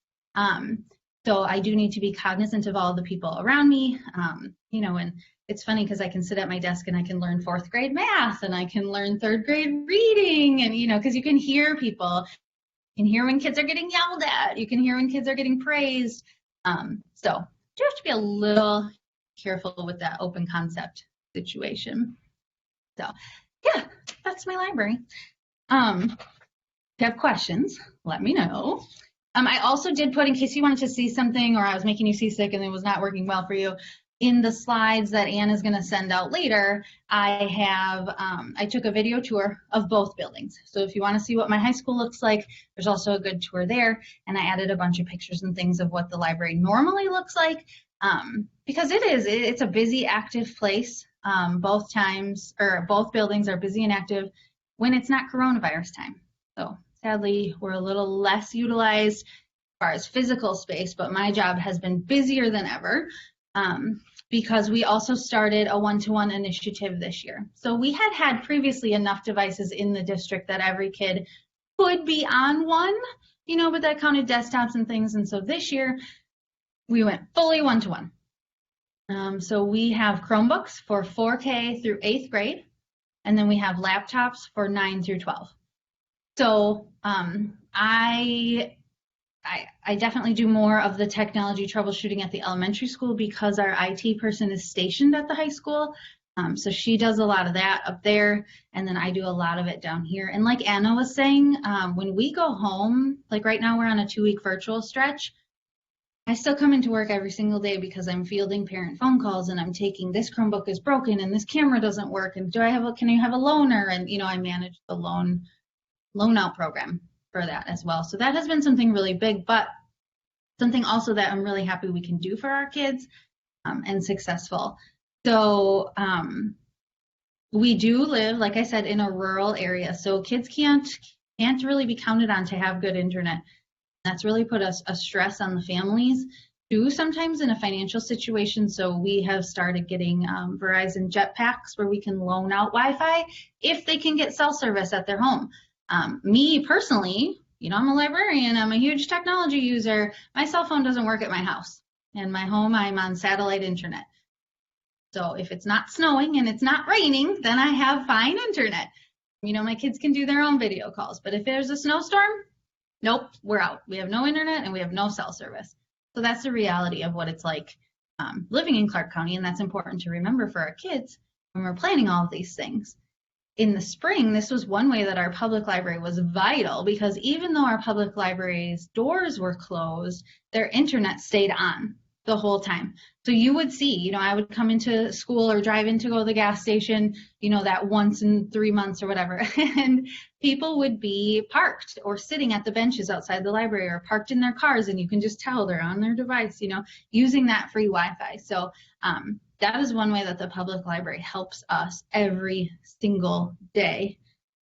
So I do need to be cognizant of all the people around me, and it's funny because I can sit at my desk and I can learn 4th grade math, and I can learn 3rd grade reading, and because you can hear people. You can hear when kids are getting yelled at. You can hear when kids are getting praised. So you have to be a little careful with that open concept situation. So yeah, that's my library. If you have questions, let me know. I also did put, in case you wanted to see something or I was making you seasick and it was not working well for you, in the slides that Ann is going to send out later, I took a video tour of both buildings. So if you want to see what my high school looks like, there's also a good tour there. And I added a bunch of pictures and things of what the library normally looks like, because it's a busy, active place. Both buildings are busy and active when it's not coronavirus time. So sadly, we're a little less utilized as far as physical space, but my job has been busier than ever. Because we also started a one-to-one initiative this year. So we had previously enough devices in the district that every kid could be on one, but that counted desktops and things. And so this year we went fully one-to-one. So we have Chromebooks for 4K through 8th grade, and then we have laptops for 9 through 12. So I definitely do more of the technology troubleshooting at the elementary school because our IT person is stationed at the high school. So she does a lot of that up there, and then I do a lot of it down here. And like Anna was saying, when we go home, like right now we're on a 2-week virtual stretch, I still come into work every single day because I'm fielding parent phone calls and I'm taking this Chromebook is broken and this camera doesn't work and can you have a loaner? And I manage the loan out program for that as well. So that has been something really big, but something also that I'm really happy we can do for our kids and successful. So we do live, like I said, in a rural area. So kids can't really be counted on to have good internet. That's really put a stress on the families too, sometimes in a financial situation. So we have started getting Verizon jetpacks where we can loan out Wi-Fi if they can get cell service at their home. Me personally, I'm a librarian, I'm a huge technology user. My cell phone doesn't work at my house. In my home, I'm on satellite internet. So if it's not snowing and it's not raining, then I have fine internet. My kids can do their own video calls, but if there's a snowstorm, nope, we're out. We have no internet and we have no cell service. So that's the reality of what it's like living in Clark County, and that's important to remember for our kids when we're planning all of these things. In the spring, this was one way that our public library was vital because even though our public library's doors were closed, their internet stayed on the whole time. So you would see, I would come into school or drive in to go to the gas station, that once in 3 months or whatever, and people would be parked or sitting at the benches outside the library or parked in their cars, and you can just tell they're on their device, using that free Wi-Fi. So that is one way that the public library helps us every single day,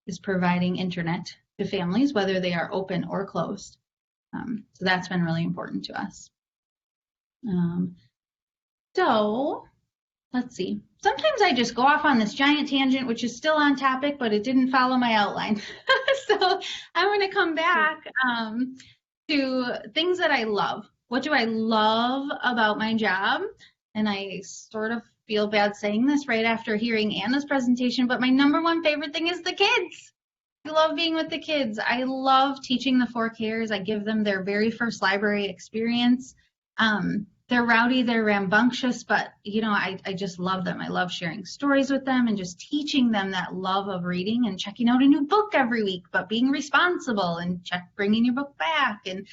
is providing internet to families, whether they are open or closed. So that's been really important to us. So let's see. Sometimes I just go off on this giant tangent, which is still on topic, but it didn't follow my outline. So I'm going to come back to things that I love. What do I love about my job? And I sort of feel bad saying this right after hearing Anna's presentation, but my number one favorite thing is the kids. I love being with the kids. I love teaching the 4Kers. I give them their very first library experience. They're rowdy, they're rambunctious, but I just love them. I love sharing stories with them and just teaching them that love of reading and checking out a new book every week, but being responsible and bringing your book back, and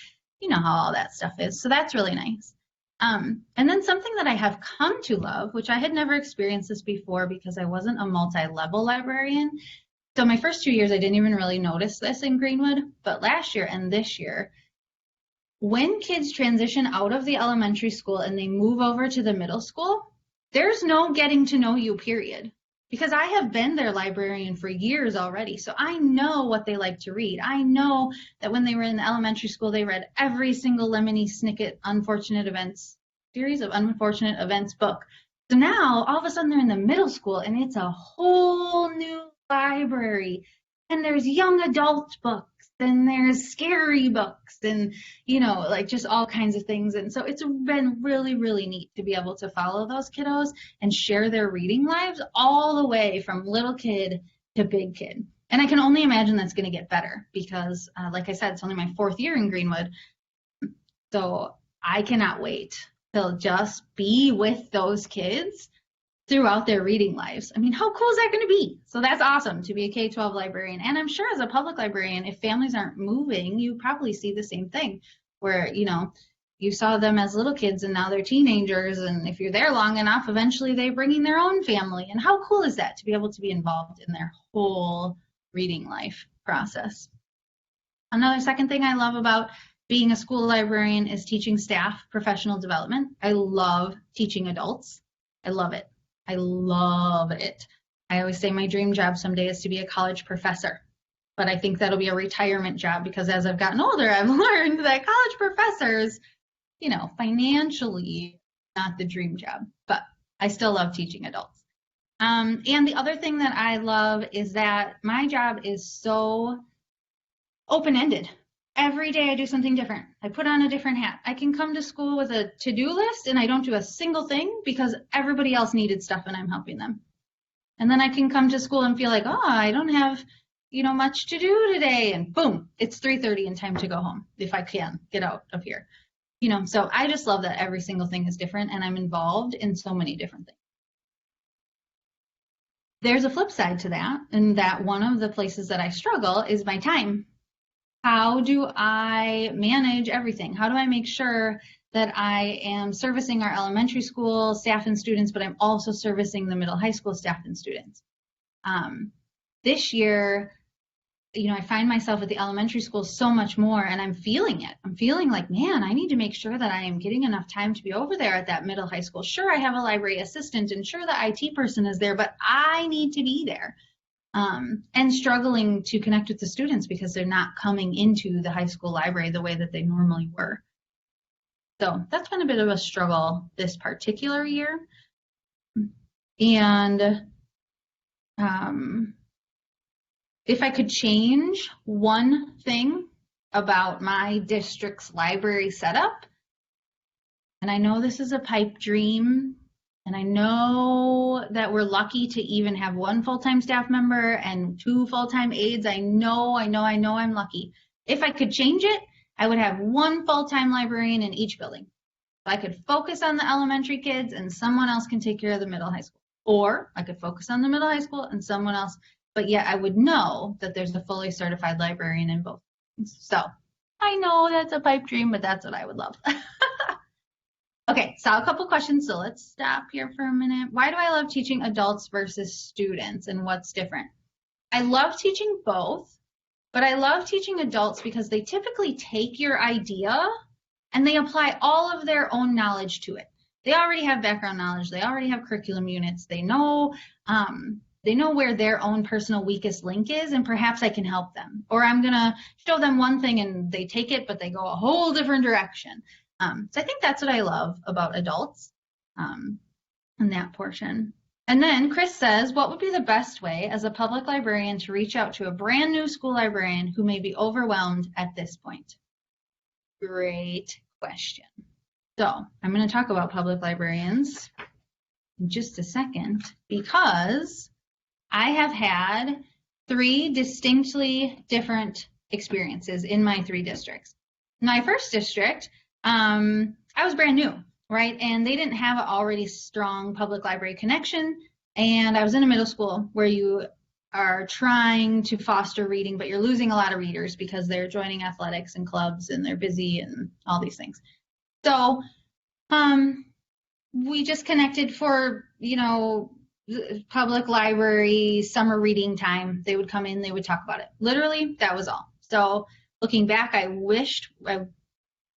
how all that stuff is. So that's really nice. And then something that I have come to love, which I had never experienced this before because I wasn't a multi-level librarian. So my first 2 years, I didn't even really notice this in Greenwood, but last year and this year, when kids transition out of the elementary school and they move over to the middle school, there's no getting to know you, period. Because I have been their librarian for years already, so I know what they like to read. I know that when they were in the elementary school, they read every single Lemony Snicket series of unfortunate events book. So now, all of a sudden, they're in the middle school, and it's a whole new library. And there's young adult books, and there's scary books, and, just all kinds of things. And so it's been really, really neat to be able to follow those kiddos and share their reading lives all the way from little kid to big kid. And I can only imagine that's going to get better because, like I said, it's only my 4th year in Greenwood. So I cannot wait to just be with those kids throughout their reading lives. I mean, how cool is that going to be? So that's awesome to be a K-12 librarian. And I'm sure as a public librarian, if families aren't moving, you probably see the same thing where, you saw them as little kids and now they're teenagers, and if you're there long enough, eventually they're bringing their own family. And how cool is that to be able to be involved in their whole reading life process? Another second thing I love about being a school librarian is teaching staff professional development. I love teaching adults. I love it. I love it. I always say my dream job someday is to be a college professor, but I think that'll be a retirement job, because as I've gotten older, I've learned that college professors, you know, financially, not the dream job, but I still love teaching adults. And the other thing that I love is that my job is so open-ended. Every day I do something different. I put on a different hat. I can come to school with a to-do list and I don't do a single thing because everybody else needed stuff and I'm helping them. And then I can come to school and feel like, oh, I don't have, you know, much to do today. And boom, it's 3:30 and time to go home if I can get out of here. You know, so I just love that every single thing is different and I'm involved in so many different things. There's a flip side to that, and that one of the places that I struggle is my time. How do I manage everything? How do I make sure that I am servicing our elementary school staff and students, but I'm also servicing the middle high school staff and students? This year, you know, I find myself at the elementary school so much more, and I'm feeling it. I'm feeling like, man, I need to make sure that I am getting enough time to be over there at that middle high school. Sure, I have a library assistant, and sure, the IT person is there, but I need to be there. And struggling to connect with the students because they're not coming into the high school library the way that they normally were. So that's been a bit of a struggle this particular year. And if I could change one thing about my district's library setup, and I know this is a pipe dream, and I know that we're lucky to even have one full-time staff member and 2 full-time aides. I know I'm lucky. If I could change it, I would have 1 full-time librarian in each building. So I could focus on the elementary kids and someone else can take care of the middle high school. Or I could focus on the middle high school and someone else, but yet I would know that there's a fully certified librarian in both. So I know that's a pipe dream, but that's what I would love. Okay, so a couple questions, so let's stop here for a minute. Why do I love teaching adults versus students, and what's different? I love teaching both, but I love teaching adults because they typically take your idea and they apply all of their own knowledge to it. They already have background knowledge, they already have curriculum units, they know where their own personal weakest link is, and perhaps I can help them. Or I'm gonna show them one thing and they take it, but they go a whole different direction. So I think that's what I love about adults in that portion. And then Chris says, what would be the best way as a public librarian to reach out to a brand new school librarian who may be overwhelmed at this point? Great question. So I'm going to talk about public librarians in just a second, because I have had 3 distinctly different experiences in my 3 districts. My first district, I was brand new, right? And they didn't have an already strong public library connection. And I was in a middle school where you are trying to foster reading, but you're losing a lot of readers because they're joining athletics and clubs and they're busy and all these things. So we just connected for, you know, public library summer reading time. They would come in, they would talk about it. Literally, that was all. So looking back, I wished I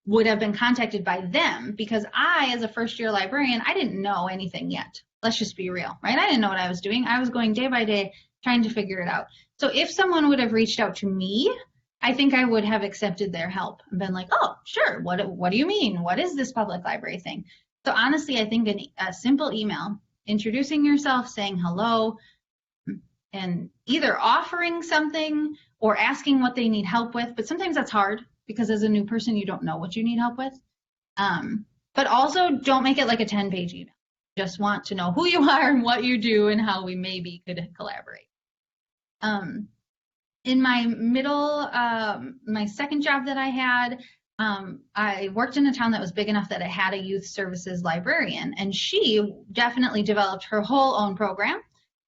would have been contacted by them, because I, as a first-year librarian, I didn't know anything yet. Let's just be real, right? I didn't know what I was doing. I was going day by day trying to figure it out. So if someone would have reached out to me, I think I would have accepted their help and been like, oh, sure, what do you mean? What is this public library thing? So honestly, I think a simple email, introducing yourself, saying hello, and either offering something or asking what they need help with, but sometimes that's hard, because as a new person, you don't know what you need help with. But also don't make it like a 10-page email. Just want to know who you are and what you do and how we maybe could collaborate. In my middle, my second job that I had, I worked in a town that was big enough that it had a youth services librarian, and she definitely developed her whole own program.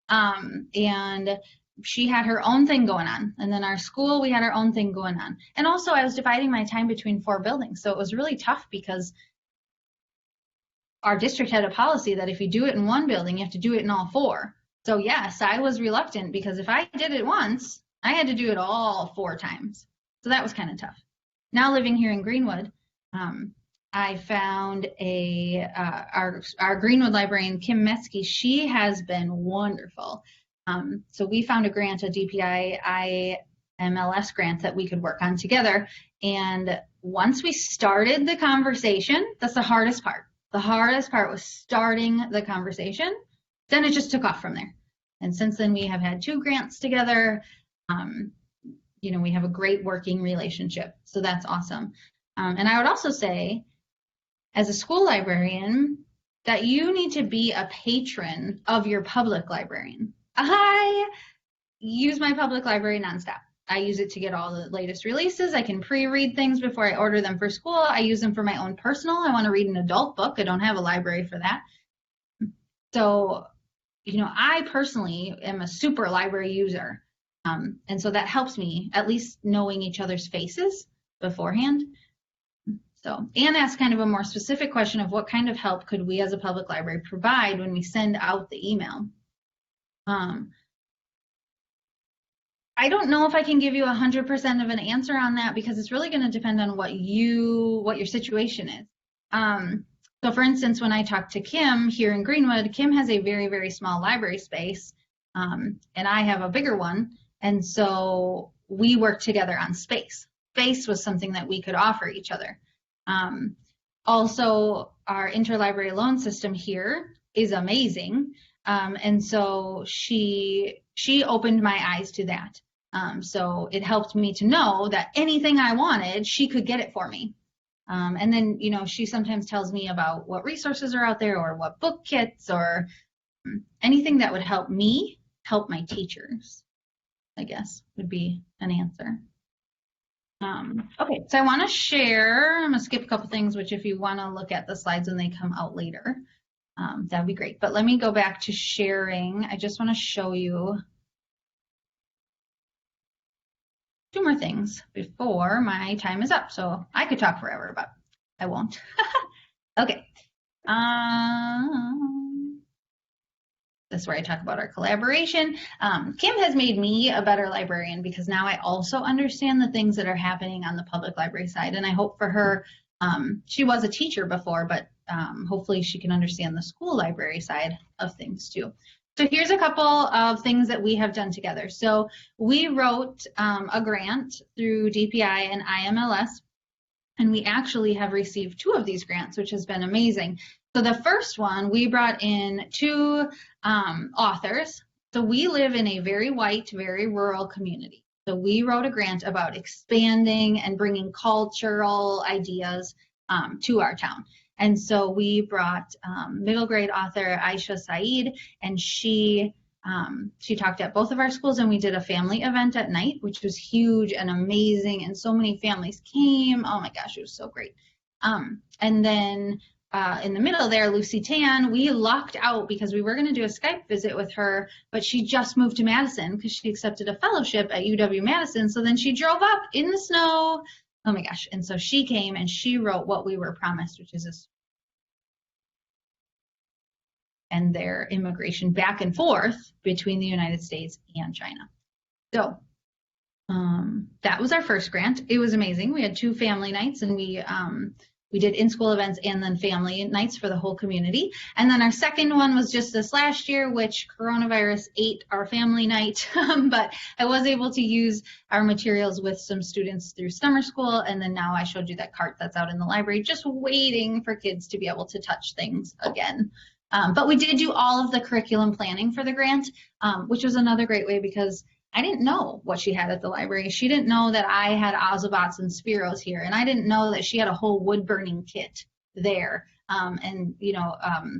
And she had her own thing going on. And then our school, we had our own thing going on. And also I was dividing my time between 4 buildings. So it was really tough because our district had a policy that if you do it in one building, you have to do it in all 4. So yes, I was reluctant because if I did it once, I had to do it all 4 times. So that was kind of tough. Now living here in Greenwood, I found our Greenwood librarian, Kim Metzke. She has been wonderful. So we found a grant, a DPI IMLS grant that we could work on together. And once we started the conversation, that's the hardest part. The hardest part was starting the conversation. Then it just took off from there. And since then we have had 2 grants together. You know, we have a great working relationship. So that's awesome. And I would also say, as a school librarian, that you need to be a patron of your public librarian. I use my public library nonstop. I use it to get all the latest releases. I can pre-read things before I order them for school. I use them for my own personal. I want to read an adult book. I don't have a library for that. So, you know, I personally am a super library user. And so that helps me, at least knowing each other's faces beforehand. So, Anne asked kind of a more specific question of what kind of help could we as a public library provide when we send out the email? I don't know if I can give you 100% of an answer on that because it's really going to depend on what your situation is. So for instance, when I talked to Kim here in Greenwood, Kim has a very, very small library space, and I have a bigger one. And so we worked together on space. Space was something that we could offer each other. Also, our interlibrary loan system here is amazing. And so she opened my eyes to that. So it helped me to know that anything I wanted, she could get it for me. And then, you know, she sometimes tells me about what resources are out there or what book kits or anything that would help me help my teachers, I guess would be an answer. Okay, so I want to share, I'm going to skip a couple things, which if you want to look at the slides when they come out later, that would be great. But let me go back to sharing. I just want to show you 2 more things before my time is up. So I could talk forever, but I won't. Okay. This is where I talk about our collaboration. Kim has made me a better librarian because now I also understand the things that are happening on the public library side. And I hope for her, she was a teacher before, but hopefully she can understand the school library side of things too. So here's a couple of things that we have done together. So we wrote a grant through DPI and IMLS, and we actually have received 2 of these grants, which has been amazing. So the first one, we brought in 2 authors. So we live in a very white, very rural community. So we wrote a grant about expanding and bringing cultural ideas to our town. And so we brought middle grade author Aisha Saeed, and she talked at both of our schools, and we did a family event at night, which was huge and amazing, and so many families came. Oh my gosh, it was so great. And then in the middle there, Lucy Tan, we lucked out because we were going to do a Skype visit with her, but she just moved to Madison because she accepted a fellowship at UW-Madison. So then she drove up in the snow. Oh my gosh. And so she came and she wrote What We Were Promised, which is and their immigration back and forth between the United States and China. So that was our first grant. It was amazing. We had 2 family nights, and we did in-school events and then family nights for the whole community. And then our second one was just this last year, which coronavirus ate our family night. But I was able to use our materials with some students through summer school. And then now I showed you that cart that's out in the library, just waiting for kids to be able to touch things again. But we did do all of the curriculum planning for the grant, which was another great way because I didn't know what she had at the library. She didn't know that I had Ozobots and Spiros here, and I didn't know that she had a whole wood burning kit there. And you know,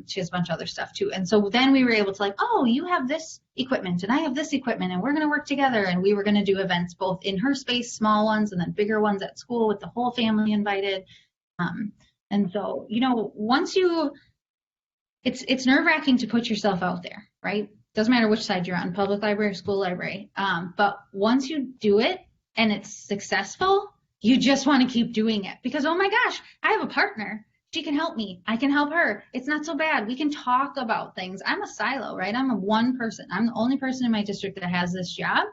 she has a bunch of other stuff too. And so then we were able to like, oh, you have this equipment and I have this equipment, and we're going to work together. And we were going to do events both in her space, small ones, and then bigger ones at school with the whole family invited. And so, you know, once you, it's nerve-wracking to put yourself out there, right? doesn't matter which side you're on, public library, school library. But once you do it and it's successful, you just want to keep doing it because, oh my gosh, I have a partner. She can help me. I can help her. It's not so bad. We can talk about things. I'm a silo, right? I'm a one person. I'm the only person in my district that has this job.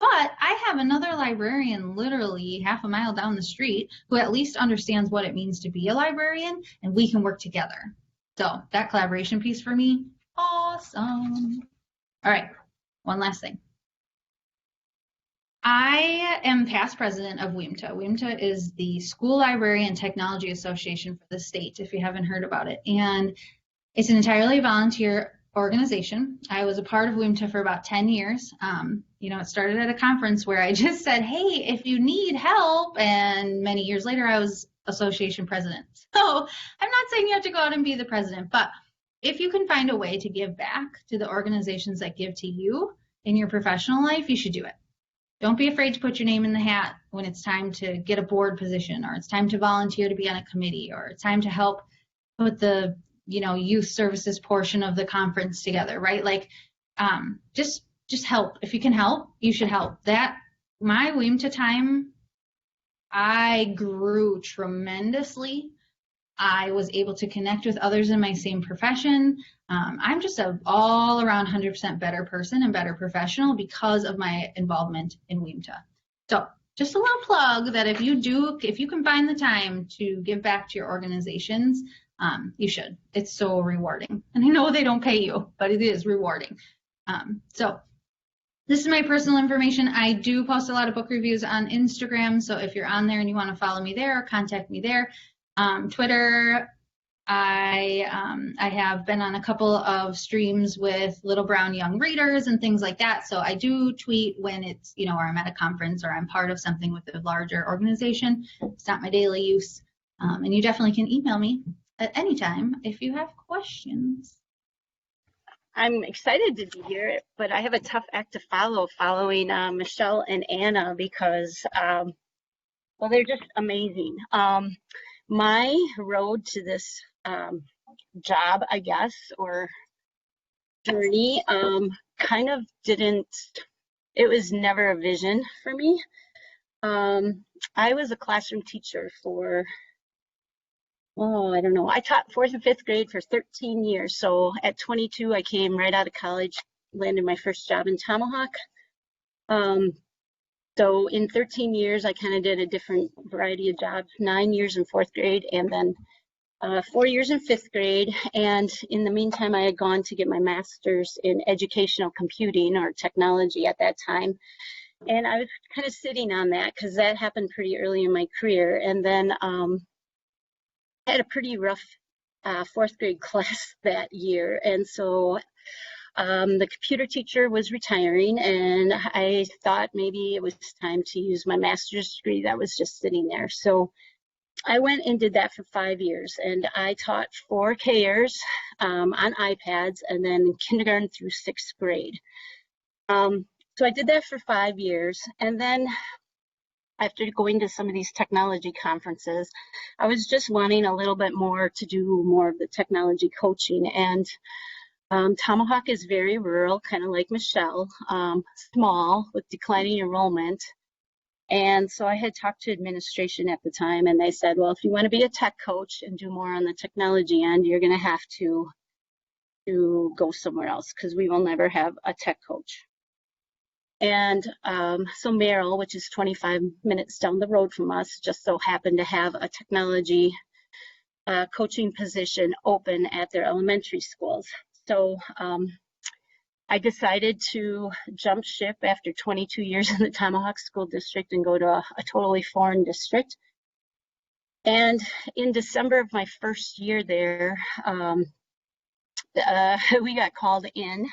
But I have another librarian literally half a mile down the street who at least understands what it means to be a librarian, and we can work together. So that collaboration piece for me, awesome. All right, one last thing. I am past president of WEMTA. WEMTA is the School Library and Technology Association for the state, if you haven't heard about it. And it's an entirely volunteer organization. I was a part of WEMTA for about 10 years. You know, it started at a conference where I just said, hey, if you need help, and many years later, I was association president. So I'm not saying you have to go out and be the president, but if you can find a way to give back to the organizations that give to you in your professional life, you should do it. Don't be afraid to put your name in the hat when it's time to get a board position, or it's time to volunteer to be on a committee, or it's time to help put the, you know, youth services portion of the conference together, right? Like, just help. If you can help, you should help. That, my WEMTA time, I grew tremendously. I was able to connect with others in my same profession. I'm just an all around 100% better person and better professional because of my involvement in WEMTA. So just a little plug that if you can find the time to give back to your organizations, you should. It's so rewarding. And I know they don't pay you, but it is rewarding. So this is my personal information. I do post a lot of book reviews on Instagram. So if you're on there and you want to follow me there, contact me there. Twitter, I have been on a couple of streams with Little Brown Young Readers and things like that. So I do tweet when it's, you know, or I'm at a conference or I'm part of something with a larger organization. It's not my daily use. And you definitely can email me at any time if you have questions. I'm excited to be here, but I have a tough act to follow following Michele and Anna because, well, they're just amazing. My road to this job, I guess, or journey, kind of didn't, it was never a vision for me. I was a classroom teacher for, I don't know. I taught 4th and 5th grade for 13 years. So at 22, I came right out of college, landed my first job in Tomahawk. So in 13 years, I kind of did a different variety of jobs, 9 years in 4th grade and then 4 years in 5th grade. And in the meantime, I had gone to get my master's in educational computing or technology at that time. And I was kind of sitting on that because that happened pretty early in my career. And then I had a pretty rough 4th grade class that year. And so the computer teacher was retiring, and I thought maybe it was time to use my master's degree that was just sitting there. So I went and did that for 5 years, and I taught 4 Kers on iPads, and then kindergarten through 6th grade. So I did that for 5 years, and then after going to some of these technology conferences, I was just wanting a little bit more to do more of the technology coaching. And Tomahawk is very rural, kind of like Michele, small with declining enrollment. And so I had talked to administration at the time, and they said, well, if you want to be a tech coach and do more on the technology end, you're going to have to go somewhere else because we will never have a tech coach. And so Merrill, which is 25 minutes down the road from us, just so happened to have a technology coaching position open at their elementary schools. So I decided to jump ship after 22 years in the Tomahawk School District and go to a totally foreign district. And in December of my first year there, we got called in,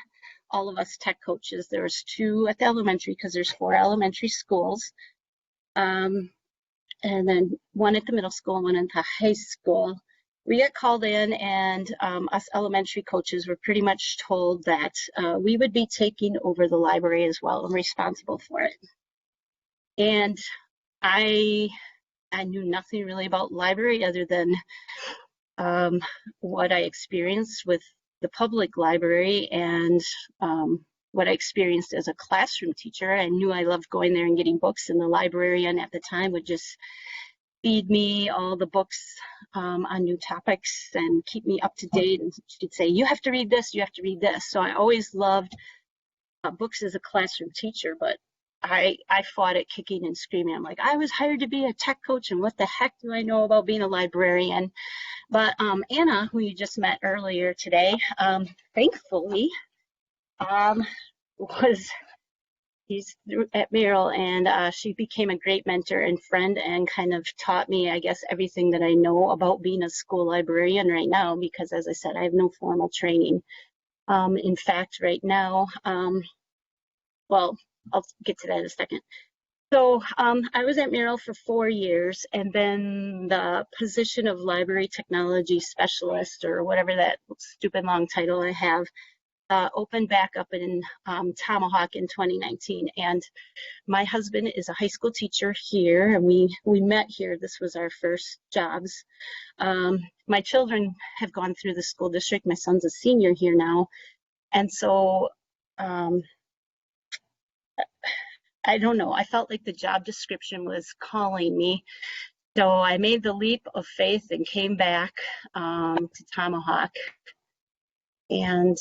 all of us tech coaches. There was 2 at the elementary because there's 4 elementary schools. And then 1 at the middle school and 1 at the high school. We got called in, and us elementary coaches were pretty much told that we would be taking over the library as well and responsible for it. And I knew nothing really about library other than what I experienced with the public library and what I experienced as a classroom teacher. I knew I loved going there and getting books, and the librarian at the time would just feed me all the books on new topics and keep me up to date. And she'd say, you have to read this, you have to read this. So I always loved books as a classroom teacher, but I fought it kicking and screaming. I'm like, I was hired to be a tech coach, and what the heck do I know about being a librarian? But Anna, who you just met earlier today, thankfully, she's at Merrill, and she became a great mentor and friend and kind of taught me, I guess, everything that I know about being a school librarian right now, because as I said, I have no formal training. In fact, right now, well, I'll get to that in a second. So I was at Merrill for 4 years, and then the position of library technology specialist, or whatever that stupid long title I have, opened back up in Tomahawk in 2019. And my husband is a high school teacher here, and we met here. This was our first jobs. My children have gone through the school district. My son's a senior here now. And so I don't know, I felt like the job description was calling me. So I made the leap of faith and came back to Tomahawk. And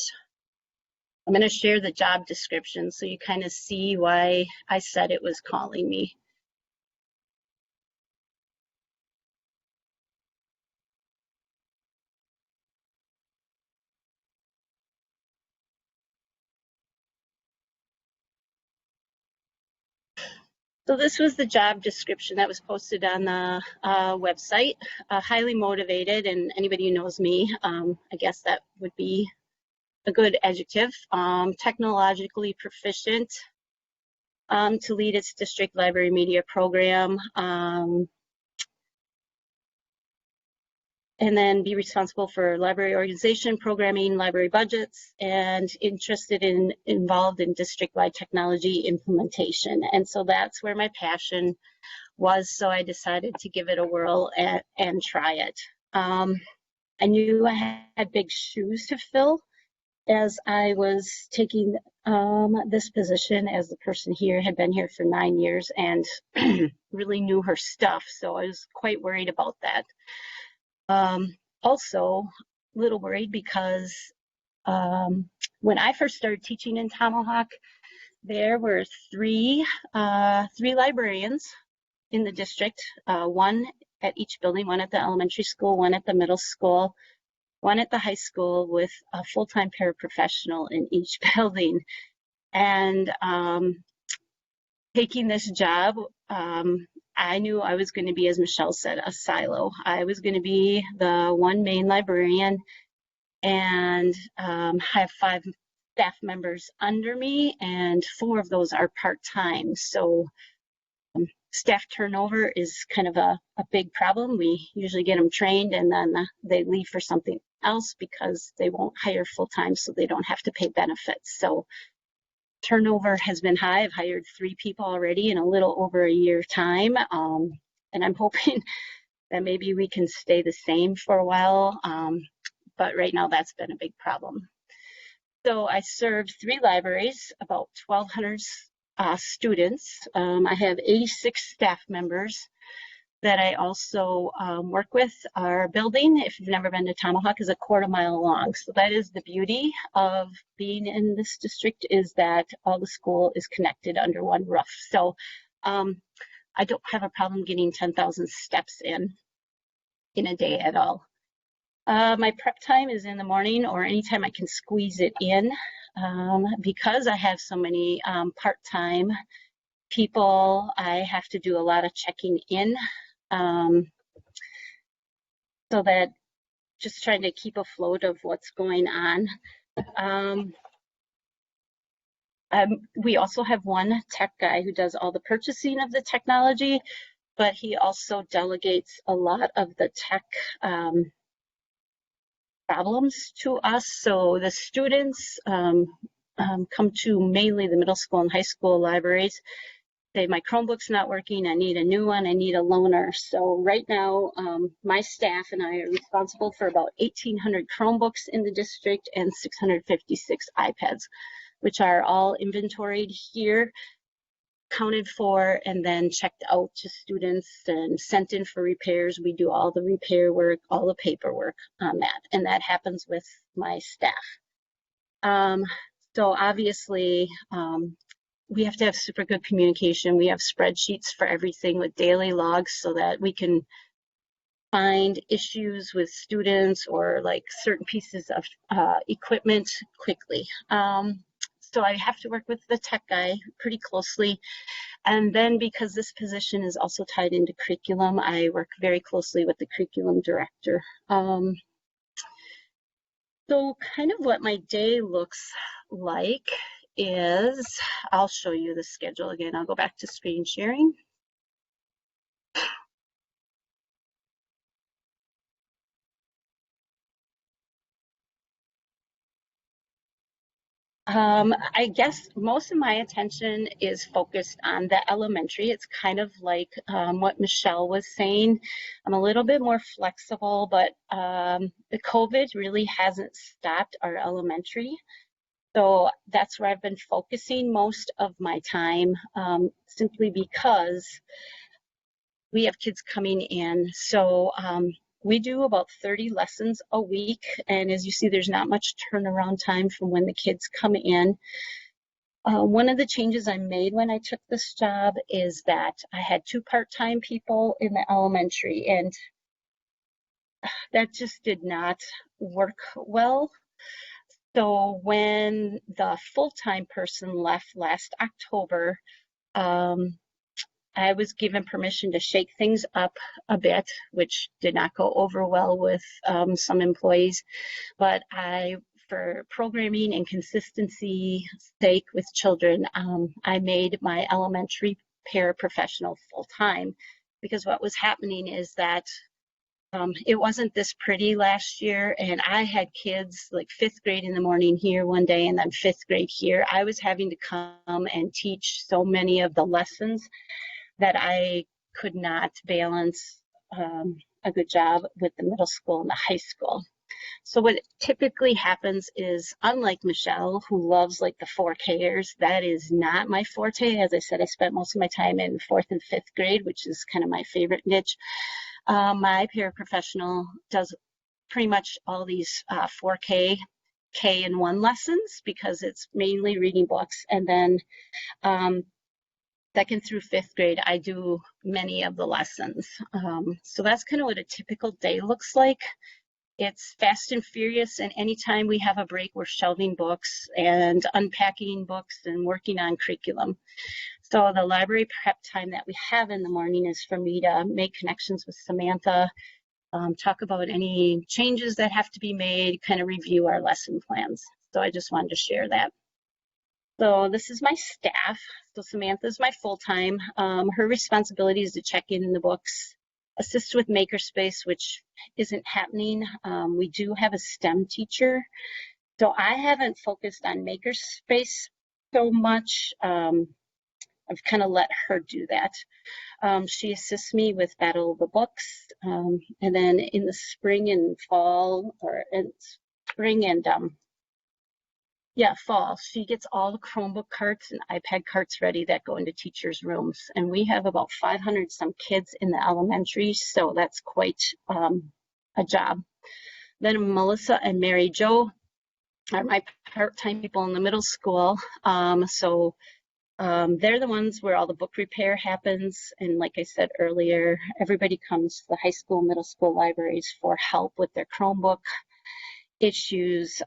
I'm going to share the job description so you kind of see why I said it was calling me. So this was the job description that was posted on the website. Highly motivated, and anybody who knows me, I guess that would be a good adjective. Technologically proficient to lead its district library media program, and then be responsible for library organization, programming, library budgets, and involved in district-wide technology implementation. And so that's where my passion was, so I decided to give it a whirl and try it. I knew I had big shoes to fill as I was taking this position, as the person here had been here for 9 years and really knew her stuff, so I was quite worried about that. Also, a little worried because when I first started teaching in Tomahawk, there were three librarians in the district, one at each building, one at the elementary school, one at the middle school, one at the high school, with a full-time paraprofessional in each building. And taking this job, I knew I was going to be, as Michelle said, a silo. I was going to be the one main librarian and have 5 staff members under me, and 4 of those are part-time. So staff turnover is kind of a big problem. We usually get them trained and then they leave for something else because they won't hire full-time, so they don't have to pay benefits. So turnover has been high. I've hired 3 people already in a little over a year time. And I'm hoping that maybe we can stay the same for a while. But right now that's been a big problem. So I served 3 libraries, about 1,200 students. I have 86 staff members that I also work with. Our building, if you've never been to Tomahawk, is a 1/4 mile long. So that is the beauty of being in this district, is that all the school is connected under one roof. So I don't have a problem getting 10,000 steps in a day at all. My prep time is in the morning or anytime I can squeeze it in. Because I have so many part-time people, I have to do a lot of checking in. So that just trying to keep afloat of what's going on. We also have one tech guy who does all the purchasing of the technology, but he also delegates a lot of the tech problems to us. So the students come to mainly the middle school and high school libraries, say my Chromebook's not working, I need a new one, I need a loaner. So right now, my staff and I are responsible for about 1,800 Chromebooks in the district and 656 iPads, which are all inventoried here, counted for, and then checked out to students and sent in for repairs. We do all the repair work, all the paperwork on that, and that happens with my staff. So obviously, we have to have super good communication. We have spreadsheets for everything with daily logs so that we can find issues with students or like certain pieces of equipment quickly. So I have to work with the tech guy pretty closely. And then because this position is also tied into curriculum, I work very closely with the curriculum director. So kind of what my day looks like is, I'll show you the schedule again. I'll go back to screen sharing. I guess most of my attention is focused on the elementary. It's kind of like what Michelle was saying. I'm a little bit more flexible, but the COVID really hasn't stopped our elementary. So that's where I've been focusing most of my time, simply because we have kids coming in. So we do about 30 lessons a week. And as you see, there's not much turnaround time from when the kids come in. One of the changes I made when I took this job is that I had 2 part-time people in the elementary, and that just did not work well. So when the full-time person left last October, I was given permission to shake things up a bit, which did not go over well with some employees. But for programming and consistency sake with children, I made my elementary paraprofessional full-time, because what was happening is that it wasn't this pretty last year, and I had kids like 5th grade in the morning here one day and then 5th grade here. I was having to come and teach so many of the lessons that I could not balance a good job with the middle school and the high school. So what typically happens is, unlike Michelle, who loves like the 4Kers, that is not my forte. As I said, I spent most of my time in 4th and 5th grade, which is kind of my favorite niche. My paraprofessional does pretty much all these 4K, K and 1 lessons, because it's mainly reading books. And then 2nd through 5th grade, I do many of the lessons. So that's kind of what a typical day looks like. It's fast and furious, and anytime we have a break, we're shelving books and unpacking books and working on curriculum. So the library prep time that we have in the morning is for me to make connections with Samantha, talk about any changes that have to be made, kind of review our lesson plans. So I just wanted to share that. So this is my staff. So Samantha's my full-time. Her responsibility is to check in the books, assist with makerspace, which isn't happening. We do have a STEM teacher. So I haven't focused on makerspace so much. I've kind of let her do that. She assists me with Battle of the Books. And then in the spring and fall, or in spring and fall, she gets all the Chromebook carts and iPad carts ready that go into teachers' rooms. And we have about 500 some kids in the elementary, so that's quite a job. Then Melissa and Mary Jo are my part-time people in the middle school. They're the ones where all the book repair happens. And like I said earlier, everybody comes to the high school, middle school libraries for help with their Chromebook issues.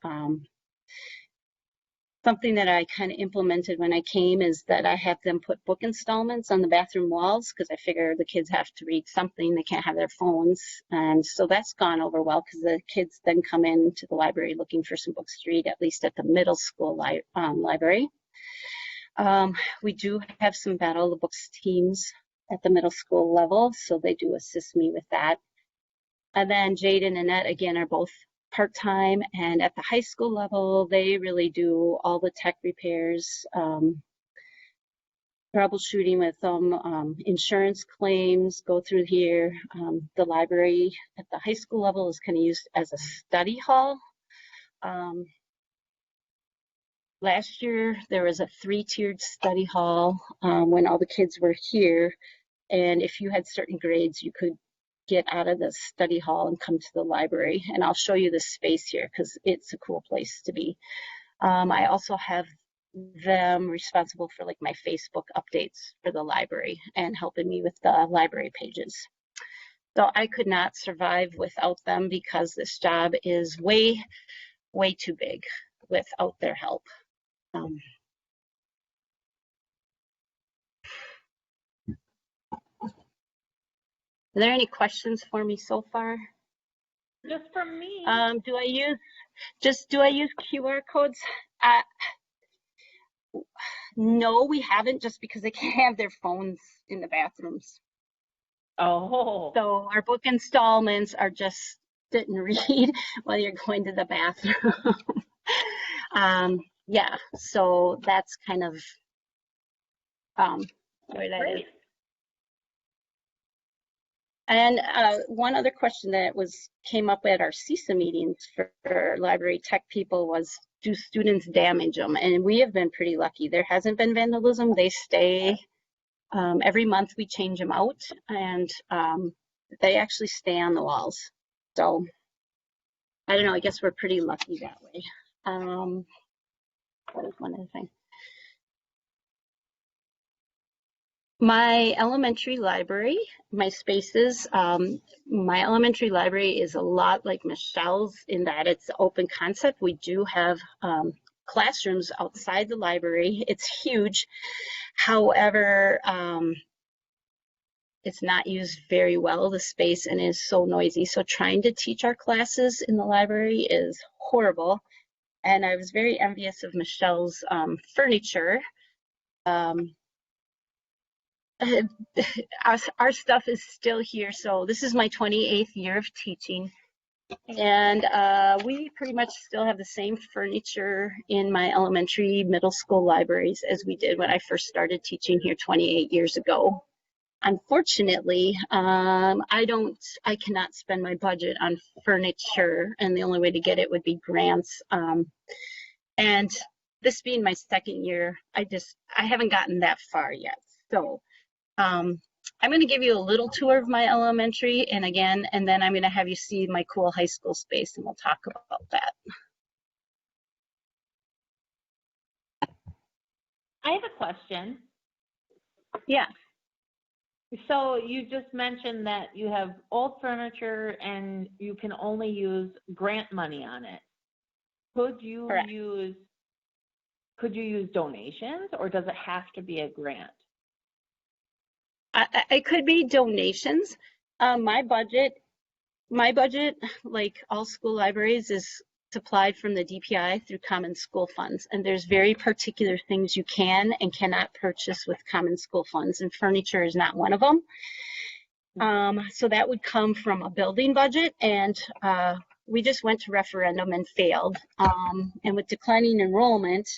Something that I kind of implemented when I came is that I have them put book installments on the bathroom walls, because I figure the kids have to read something. They can't have their phones. And so that's gone over well, because the kids then come into the library looking for some books to read, at least at the middle school library. We do have some Battle of the Books teams at the middle school level, so they do assist me with that. And then Jade and Annette, again, are both part-time, and at the high school level, they really do all the tech repairs. troubleshooting with insurance claims go through here. The library at the high school level is kind of used as a study hall. Last year, there was a 3-tiered study hall when all the kids were here. And if you had certain grades, you could get out of the study hall and come to the library. And I'll show you the space here because it's a cool place to be. I also have them responsible for like my Facebook updates for the library and helping me with the library pages. So I could not survive without them because this job is way, way too big without their help. Are there any questions for me so far? Just from me. Do I use QR codes? No, we haven't, just because they can't have their phones in the bathrooms. Oh. So our book installments are just sit and read while you're going to the bathroom. Yeah, so that's kind of where that is. And one other question that came up at our CISA meetings for library tech people was, do students damage them? And we have been pretty lucky. There hasn't been vandalism. They stay. Every month we change them out, and they actually stay on the walls. So I don't know. I guess we're pretty lucky that way. What is one other thing? My elementary library, my spaces, my elementary library is a lot like Michelle's in that it's open concept. We do have classrooms outside the library. It's huge. However, it's not used very well, the space, and is so noisy. So trying to teach our classes in the library is horrible. And I was very envious of Michelle's furniture. Our stuff is still here. So this is my 28th year of teaching. And we pretty much still have the same furniture in my elementary, middle school libraries as we did when I first started teaching here 28 years ago. Unfortunately, I cannot spend my budget on furniture, and the only way to get it would be grants. And this being my second year, I haven't gotten that far yet. So I'm going to give you a little tour of my elementary, and then I'm going to have you see my cool high school space, and we'll talk about that. I have a question. Yeah. So you just mentioned that you have old furniture and you can only use grant money on it. Could you Correct. use donations, or does it have to be a grant? It could be donations. My budget, like all school libraries, is supplied from the DPI through common school funds. And there's very particular things you can and cannot purchase with common school funds, and furniture is not one of them. So that would come from a building budget, and we just went to referendum and failed. And with declining enrollment,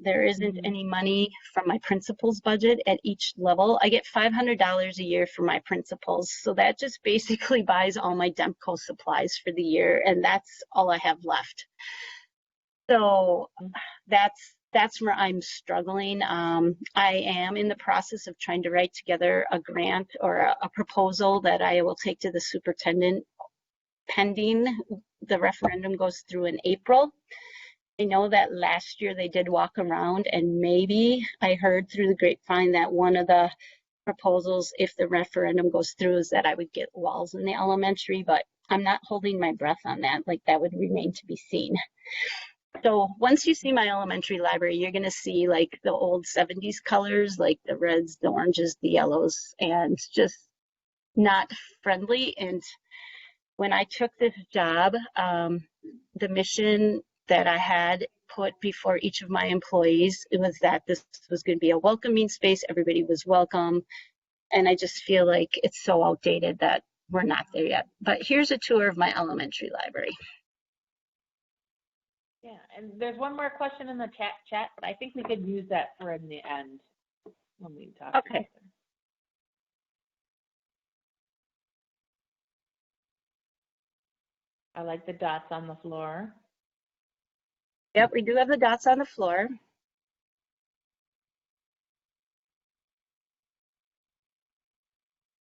there isn't any money from my principal's budget at each level. I get $500 a year for my principals. So that just basically buys all my Demco supplies for the year, and that's all I have left. So that's where I'm struggling. I am in the process of trying to write together a grant or a proposal that I will take to the superintendent pending the referendum goes through in April. I know that last year they did walk around, and maybe I heard through the grapevine that one of the proposals, if the referendum goes through, is that I would get walls in the elementary, but I'm not holding my breath on that. Like, that would remain to be seen. So once you see my elementary library, you're going to see like the old 70s colors, like the reds, the oranges, the yellows, and just not friendly. And when I took this job, the mission that I had put before each of my employees, it was that this was going to be a welcoming space. Everybody was welcome. And I just feel like it's so outdated that we're not there yet. But here's a tour of my elementary library. Yeah, and there's one more question in the chat, but I think we could use that for in the end. when we talk Okay. together. I like the dots on the floor. Yep, we do have the dots on the floor.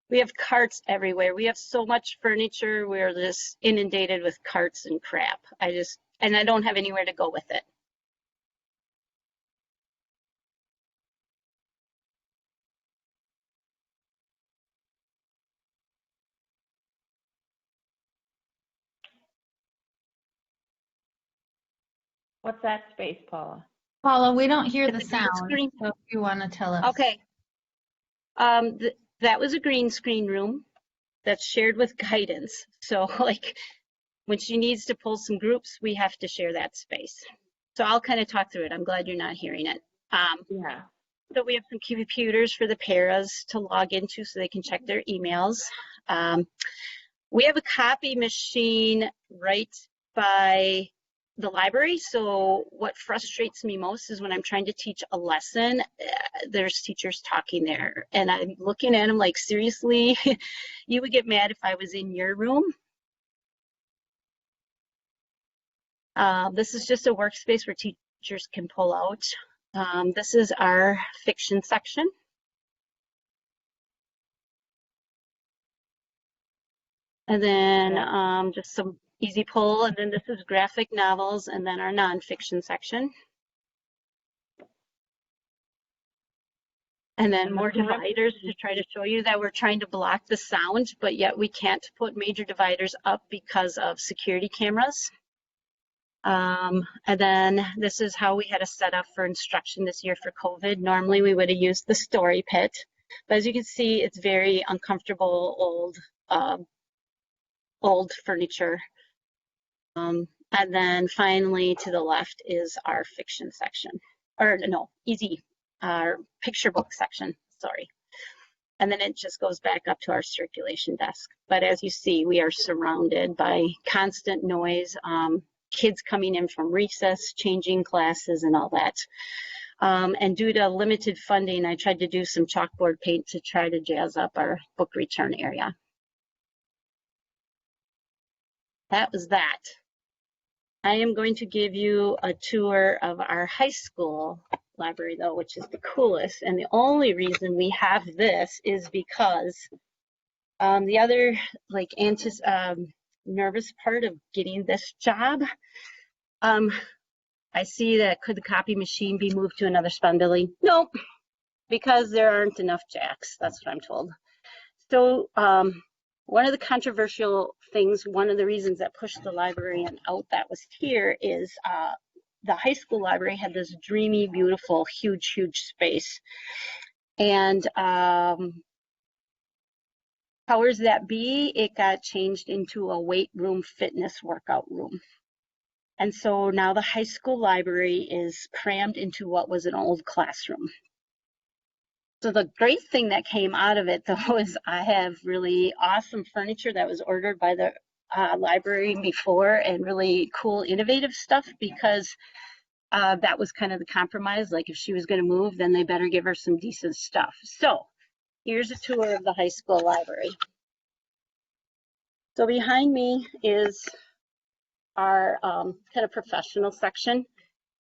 We have carts everywhere. We have so much furniture. We're just inundated with carts and crap. And I don't have anywhere to go with it. What's that space, Paula? Paula, we don't hear the It's a green sound, screen. so if you want to tell us. Okay. That was a green screen room that's shared with guidance. So like when she needs to pull some groups, we have to share that space. So I'll kind of talk through it. I'm glad you're not hearing it. Yeah. So we have some computers for the paras to log into so they can check their emails. We have a copy machine right by the library. So what frustrates me most is when I'm trying to teach a lesson, there's teachers talking there. And I'm looking at them like, seriously, you would get mad if I was in your room. This is just a workspace where teachers can pull out. This is our fiction section. And then just some easy pull. And then this is graphic novels and then our nonfiction section. And then more dividers to try to show you that we're trying to block the sound, but yet we can't put major dividers up because of security cameras. And then this is how we had a setup for instruction this year for COVID. Normally we would have used the story pit, but as you can see, it's very uncomfortable, old furniture. And then finally to the left is our fiction section, or no, our picture book section, sorry. And then it just goes back up to our circulation desk. But as you see, we are surrounded by constant noise, kids coming in from recess, changing classes and all that. And due to limited funding, I tried to do some chalkboard paint to try to jazz up our book return area. That was that. I am going to give you a tour of our high school library though, which is the coolest. And the only reason we have this is because the other like nervous part of getting this job, I see that could the copy machine be moved to another spot building? Nope, because there aren't enough jacks. That's what I'm told. So one of the controversial things, one of the reasons that pushed the librarian out that was here is the high school library had this dreamy, beautiful, huge, huge space. And powers that be, it got changed into a weight room, fitness workout room. And so now the high school library is crammed into what was an old classroom. So the great thing that came out of it though is I have really awesome furniture that was ordered by the librarian before, and really cool, innovative stuff, because that was kind of the compromise. Like if she was going to move, then they better give her some decent stuff. So here's a tour of the high school library. So behind me is our kind of professional section.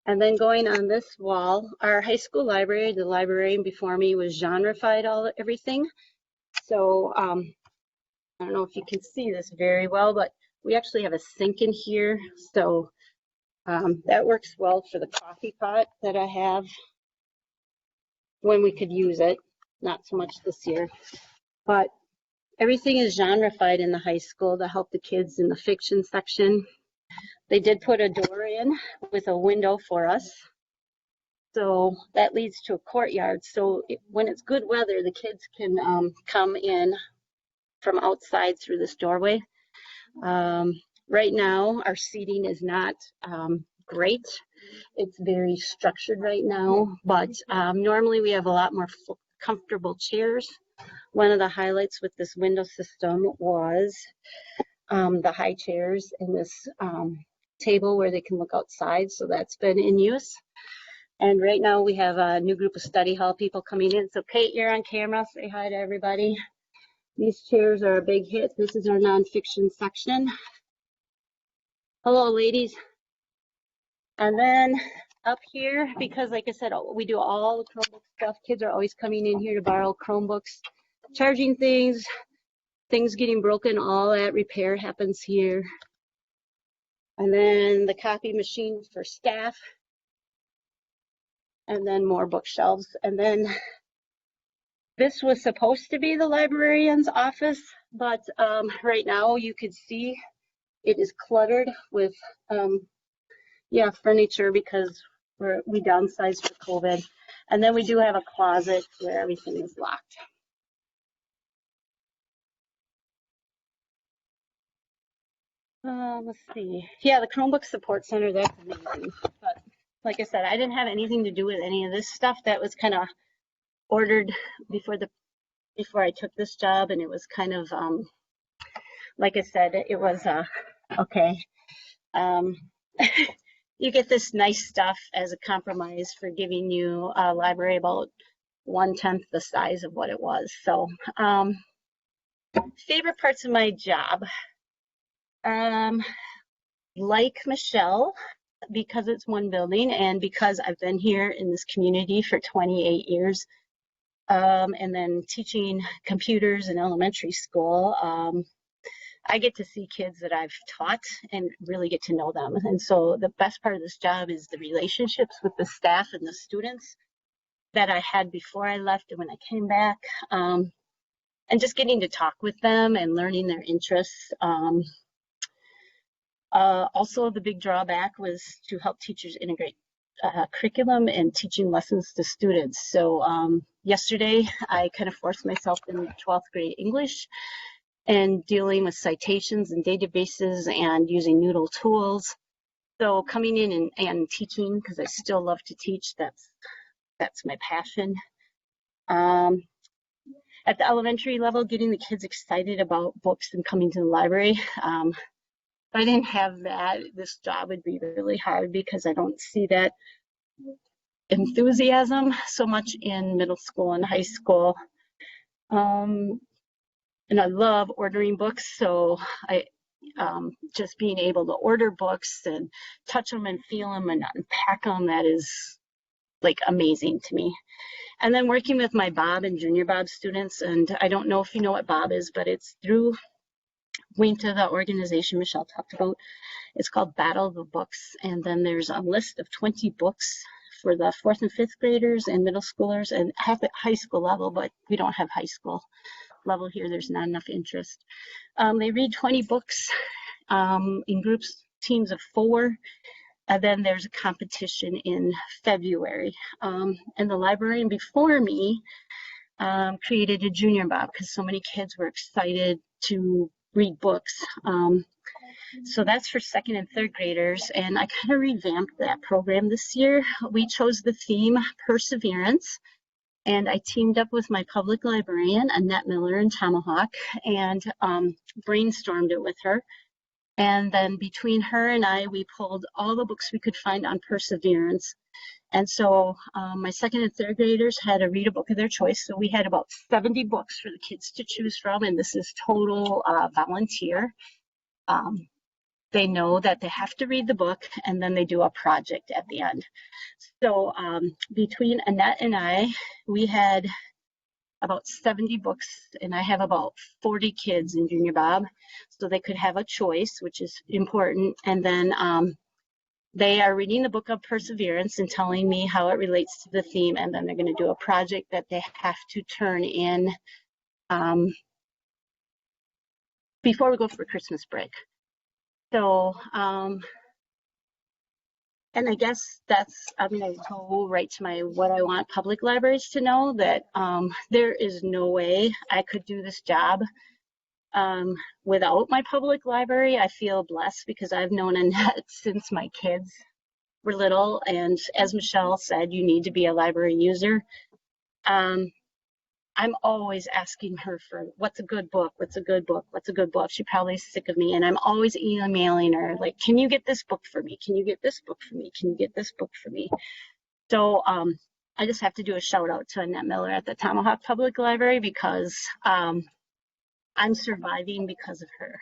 And then going on this wall, our high school library, the librarian before me was genreified everything. So I don't know if you can see this very well, but we actually have a sink in here. So that works well for the coffee pot that I have when we could use it. Not so much this year, but everything is genreified in the high school to help the kids in the fiction section. They did put a door in with a window for us. So that leads to a courtyard. So when it's good weather, the kids can come in from outside through this doorway. Right now, our seating is not great. It's very structured right now, but normally we have a lot more comfortable chairs. One of the highlights with this window system was the high chairs and this table where they can look outside. So that's been in use. And right now we have a new group of study hall people coming in. So Kate, you're on camera. Say hi to everybody. These chairs are a big hit. This is our nonfiction section. Hello, ladies. And then up here, because like I said, we do all the Chromebook stuff. Kids are always coming in here to borrow Chromebooks, charging things getting broken, all that repair happens here. And then the copy machine for staff. And then more bookshelves. And then this was supposed to be the librarian's office, but right now you could see it is cluttered with furniture because we downsized for COVID. And then we do have a closet where everything is locked. Let's see. Yeah, the Chromebook Support Center, that's amazing. But like I said, I didn't have anything to do with any of this stuff. That was kind of ordered before I took this job, and it was kind of, like I said, it was, okay. You get this nice stuff as a compromise for giving you a library about 1/10 the size of what it was. So, favorite parts of my job. Like Michelle, because it's one building and because I've been here in this community for 28 years, and then teaching computers in elementary school, I get to see kids that I've taught and really get to know them. And so the best part of this job is the relationships with the staff and the students that I had before I left and when I came back, and just getting to talk with them and learning their interests. Also, the big drawback was to help teachers integrate curriculum and teaching lessons to students. So yesterday, I kind of forced myself in 12th grade English and dealing with citations and databases and using Noodle tools. So coming in and teaching, because I still love to teach, that's my passion. At the elementary level, getting the kids excited about books and coming to the library. If I didn't have that, this job would be really hard because I don't see that enthusiasm so much in middle school and high school. And I love ordering books, so I just being able to order books and touch them and feel them and unpack them, that is like amazing to me. And then working with my Bob and Junior Bob students, and I don't know if you know what Bob is, but it's through WEMTA, the organization Michelle talked about. It's called Battle of the Books, and then there's a list of 20 books for the 4th and 5th graders and middle schoolers, and have the high school level, but we don't have high school level here. There's not enough interest. They read 20 books in groups, teams of 4, and then there's a competition in February. And the librarian before me created a Junior Bob because so many kids were excited to read books. So that's for 2nd and 3rd graders, and I kind of revamped that program this year. We chose the theme Perseverance, and I teamed up with my public librarian, Annette Miller in Tomahawk, and brainstormed it with her. And then between her and I, we pulled all the books we could find on perseverance. And so my 2nd and 3rd graders had to read a book of their choice. So we had about 70 books for the kids to choose from, and this is total volunteer. They know that they have to read the book, and then they do a project at the end. So between Annette and I, we had about 70 books, and I have about 40 kids in Junior Bob, so they could have a choice, which is important. And then they are reading the book of Perseverance and telling me how it relates to the theme, and then they're going to do a project that they have to turn in before we go for Christmas break. So, and I guess I'm going to go right to what I want public libraries to know, that there is no way I could do this job without my public library. I feel blessed because I've known Annette since my kids were little, and as Michelle said, you need to be a library user. I'm always asking her for what's a good book, what's a good book, what's a good book. She probably is sick of me, and I'm always emailing her like, can you get this book for me? Can you get this book for me? Can you get this book for me? So I just have to do a shout out to Annette Miller at the Tomahawk Public Library because I'm surviving because of her.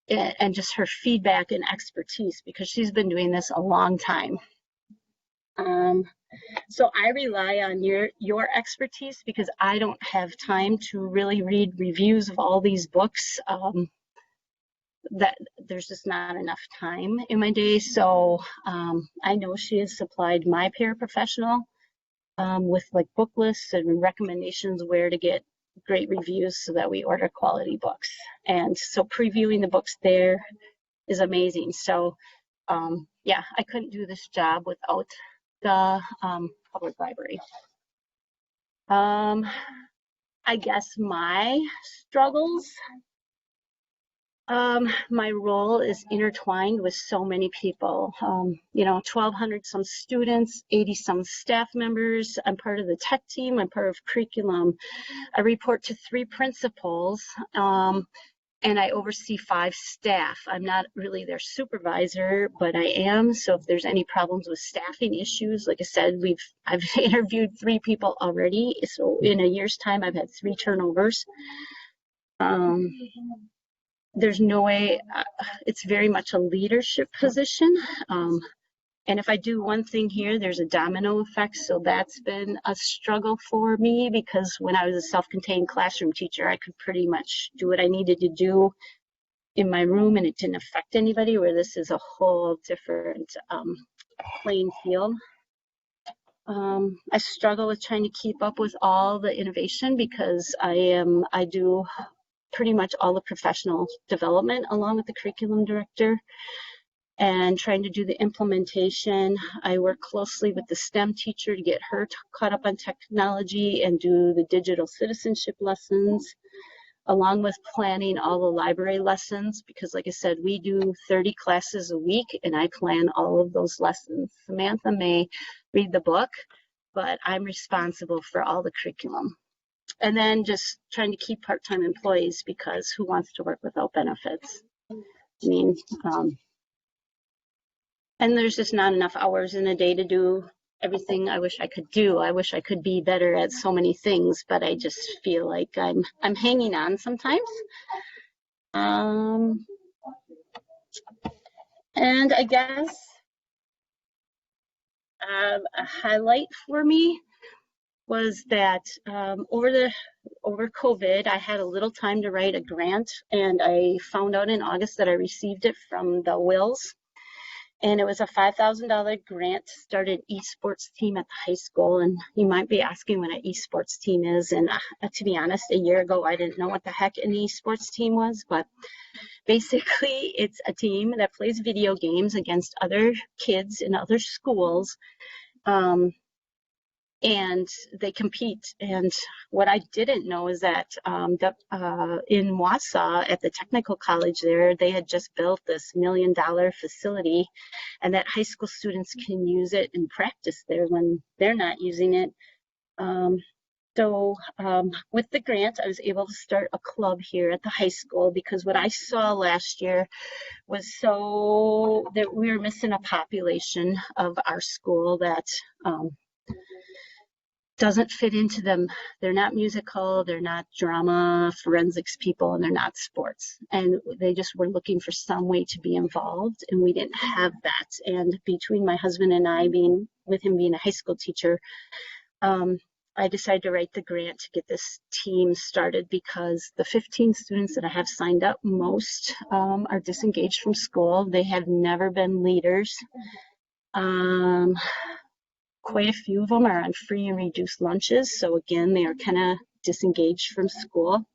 And just her feedback and expertise, because she's been doing this a long time. So I rely on your expertise because I don't have time to really read reviews of all these books. That there's just not enough time in my day. So I know she has supplied my paraprofessional with like book lists and recommendations where to get great reviews so that we order quality books. And so previewing the books there is amazing. So yeah, I couldn't do this job without the public library. I guess my struggles, my role is intertwined with so many people. You know, 1,200 some students, 80 some staff members. I'm part of the tech team. I'm part of curriculum. I report to 3 principals, and I oversee 5 staff. I'm not really their supervisor, but I am. So if there's any problems with staffing issues, like I said, I've interviewed 3 people already. So in a year's time, I've had 3 turnovers. There's no way, it's very much a leadership position. And if I do one thing here, there's a domino effect. So that's been a struggle for me, because when I was a self-contained classroom teacher, I could pretty much do what I needed to do in my room and it didn't affect anybody, where this is a whole different playing field. I struggle with trying to keep up with all the innovation because I do pretty much all the professional development along with the curriculum director, and trying to do the implementation. I work closely with the STEM teacher to get her caught up on technology and do the digital citizenship lessons, along with planning all the library lessons, because like I said, we do 30 classes a week and I plan all of those lessons. Samantha may read the book, but I'm responsible for all the curriculum. And then just trying to keep part-time employees, because who wants to work without benefits? I mean, and there's just not enough hours in a day to do everything I wish I could do. I wish I could be better at so many things, but I just feel like I'm hanging on sometimes. And I guess a highlight for me was that over COVID, I had a little time to write a grant, and I found out in August that I received it from the Wills. And it was a $5,000 grant to start an esports team at the high school. And you might be asking what an esports team is. And to be honest, a year ago, I didn't know what the heck an esports team was. But basically, it's a team that plays video games against other kids in other schools. And they compete. And what I didn't know is that in Wausau at the technical college there, they had just built this $1 million facility, and that high school students can use it and practice there when they're not using it. So with the grant, I was able to start a club here at the high school, because what I saw last year was so that we were missing a population of our school that doesn't fit into them. They're not musical, they're not drama, forensics people, and they're not sports. And they just were looking for some way to be involved, and we didn't have that. And between my husband and I, with him being a high school teacher, I decided to write the grant to get this team started, because the 15 students that I have signed up, most are disengaged from school. They have never been leaders. Quite a few of them are on free and reduced lunches. So again, they are kind of disengaged from school,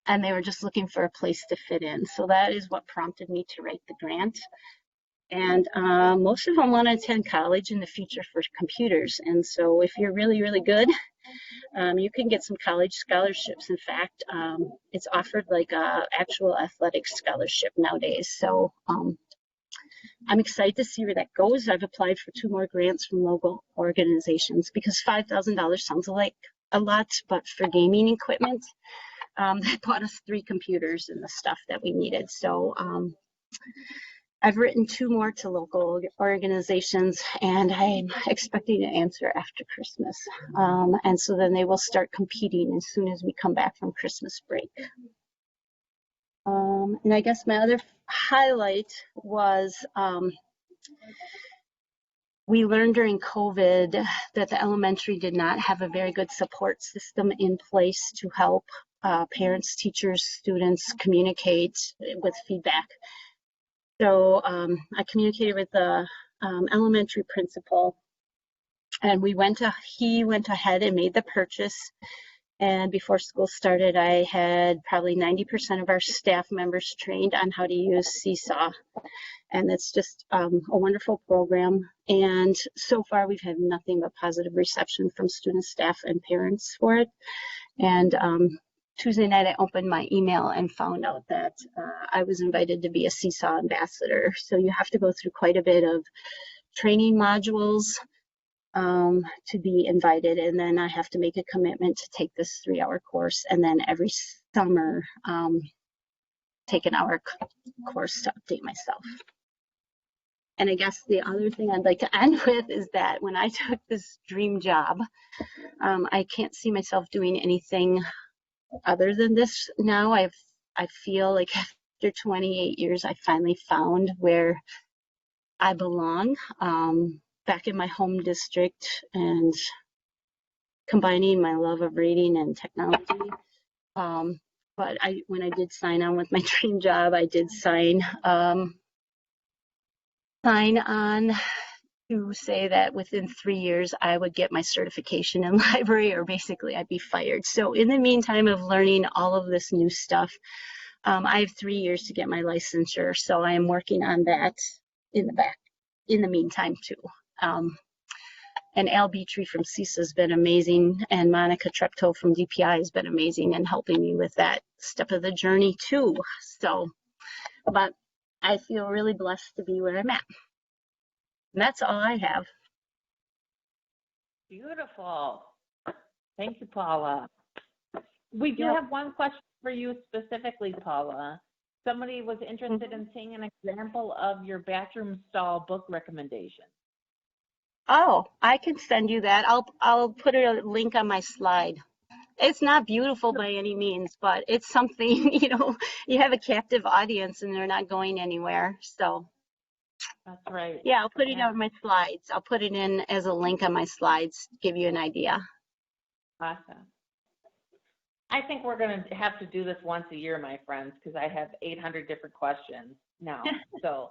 and they were just looking for a place to fit in. So that is what prompted me to write the grant. And most of them want to attend college in the future for computers. And so if you're really, really good, you can get some college scholarships. In fact, it's offered like a actual athletic scholarship nowadays. So I'm excited to see where that goes. I've applied for 2 more grants from local organizations, because $5,000 sounds like a lot, but for gaming equipment, they bought us 3 computers and the stuff that we needed. So I've written 2 more to local organizations, and I'm expecting an answer after Christmas. And so then they will start competing as soon as we come back from Christmas break. And I guess my other highlight was we learned during COVID that the elementary did not have a very good support system in place to help parents, teachers, students communicate with feedback. So I communicated with the elementary principal, and he went ahead and made the purchase. And before school started, I had probably 90% of our staff members trained on how to use Seesaw. And it's just a wonderful program. And so far, we've had nothing but positive reception from students, staff, and parents for it. And Tuesday night, I opened my email and found out that I was invited to be a Seesaw ambassador. So you have to go through quite a bit of training modules to be invited. And then I have to make a commitment to take this 3-hour course. And then every summer, take an hour course to update myself. And I guess the other thing I'd like to end with is that when I took this dream job, I can't see myself doing anything other than this now. I feel like after 28 years, I finally found where I belong, back in my home district, and combining my love of reading and technology. But when I did sign on with my dream job, I did sign on to say that within 3 years I would get my certification in library, or basically I'd be fired. So in the meantime of learning all of this new stuff, I have 3 years to get my licensure. So I am working on that in the meantime too. And Al Beatry from CISA has been amazing, and Monica Treptow from DPI has been amazing in helping me with that step of the journey too. So, but I feel really blessed to be where I'm at. And that's all I have. Beautiful. Thank you, Paula. We do have one question for you specifically, Paula. Somebody was interested in seeing an example of your bathroom stall book recommendation. Oh, I can send you that. I'll put a link on my slide. It's not beautiful by any means, but it's something, you have a captive audience and they're not going anywhere. So that's right. Yeah, I'll put it on my slides. I'll put it in as a link on my slides to give you an idea. Awesome. I think we're going to have to do this once a year, my friends, because I have 800 different questions now. So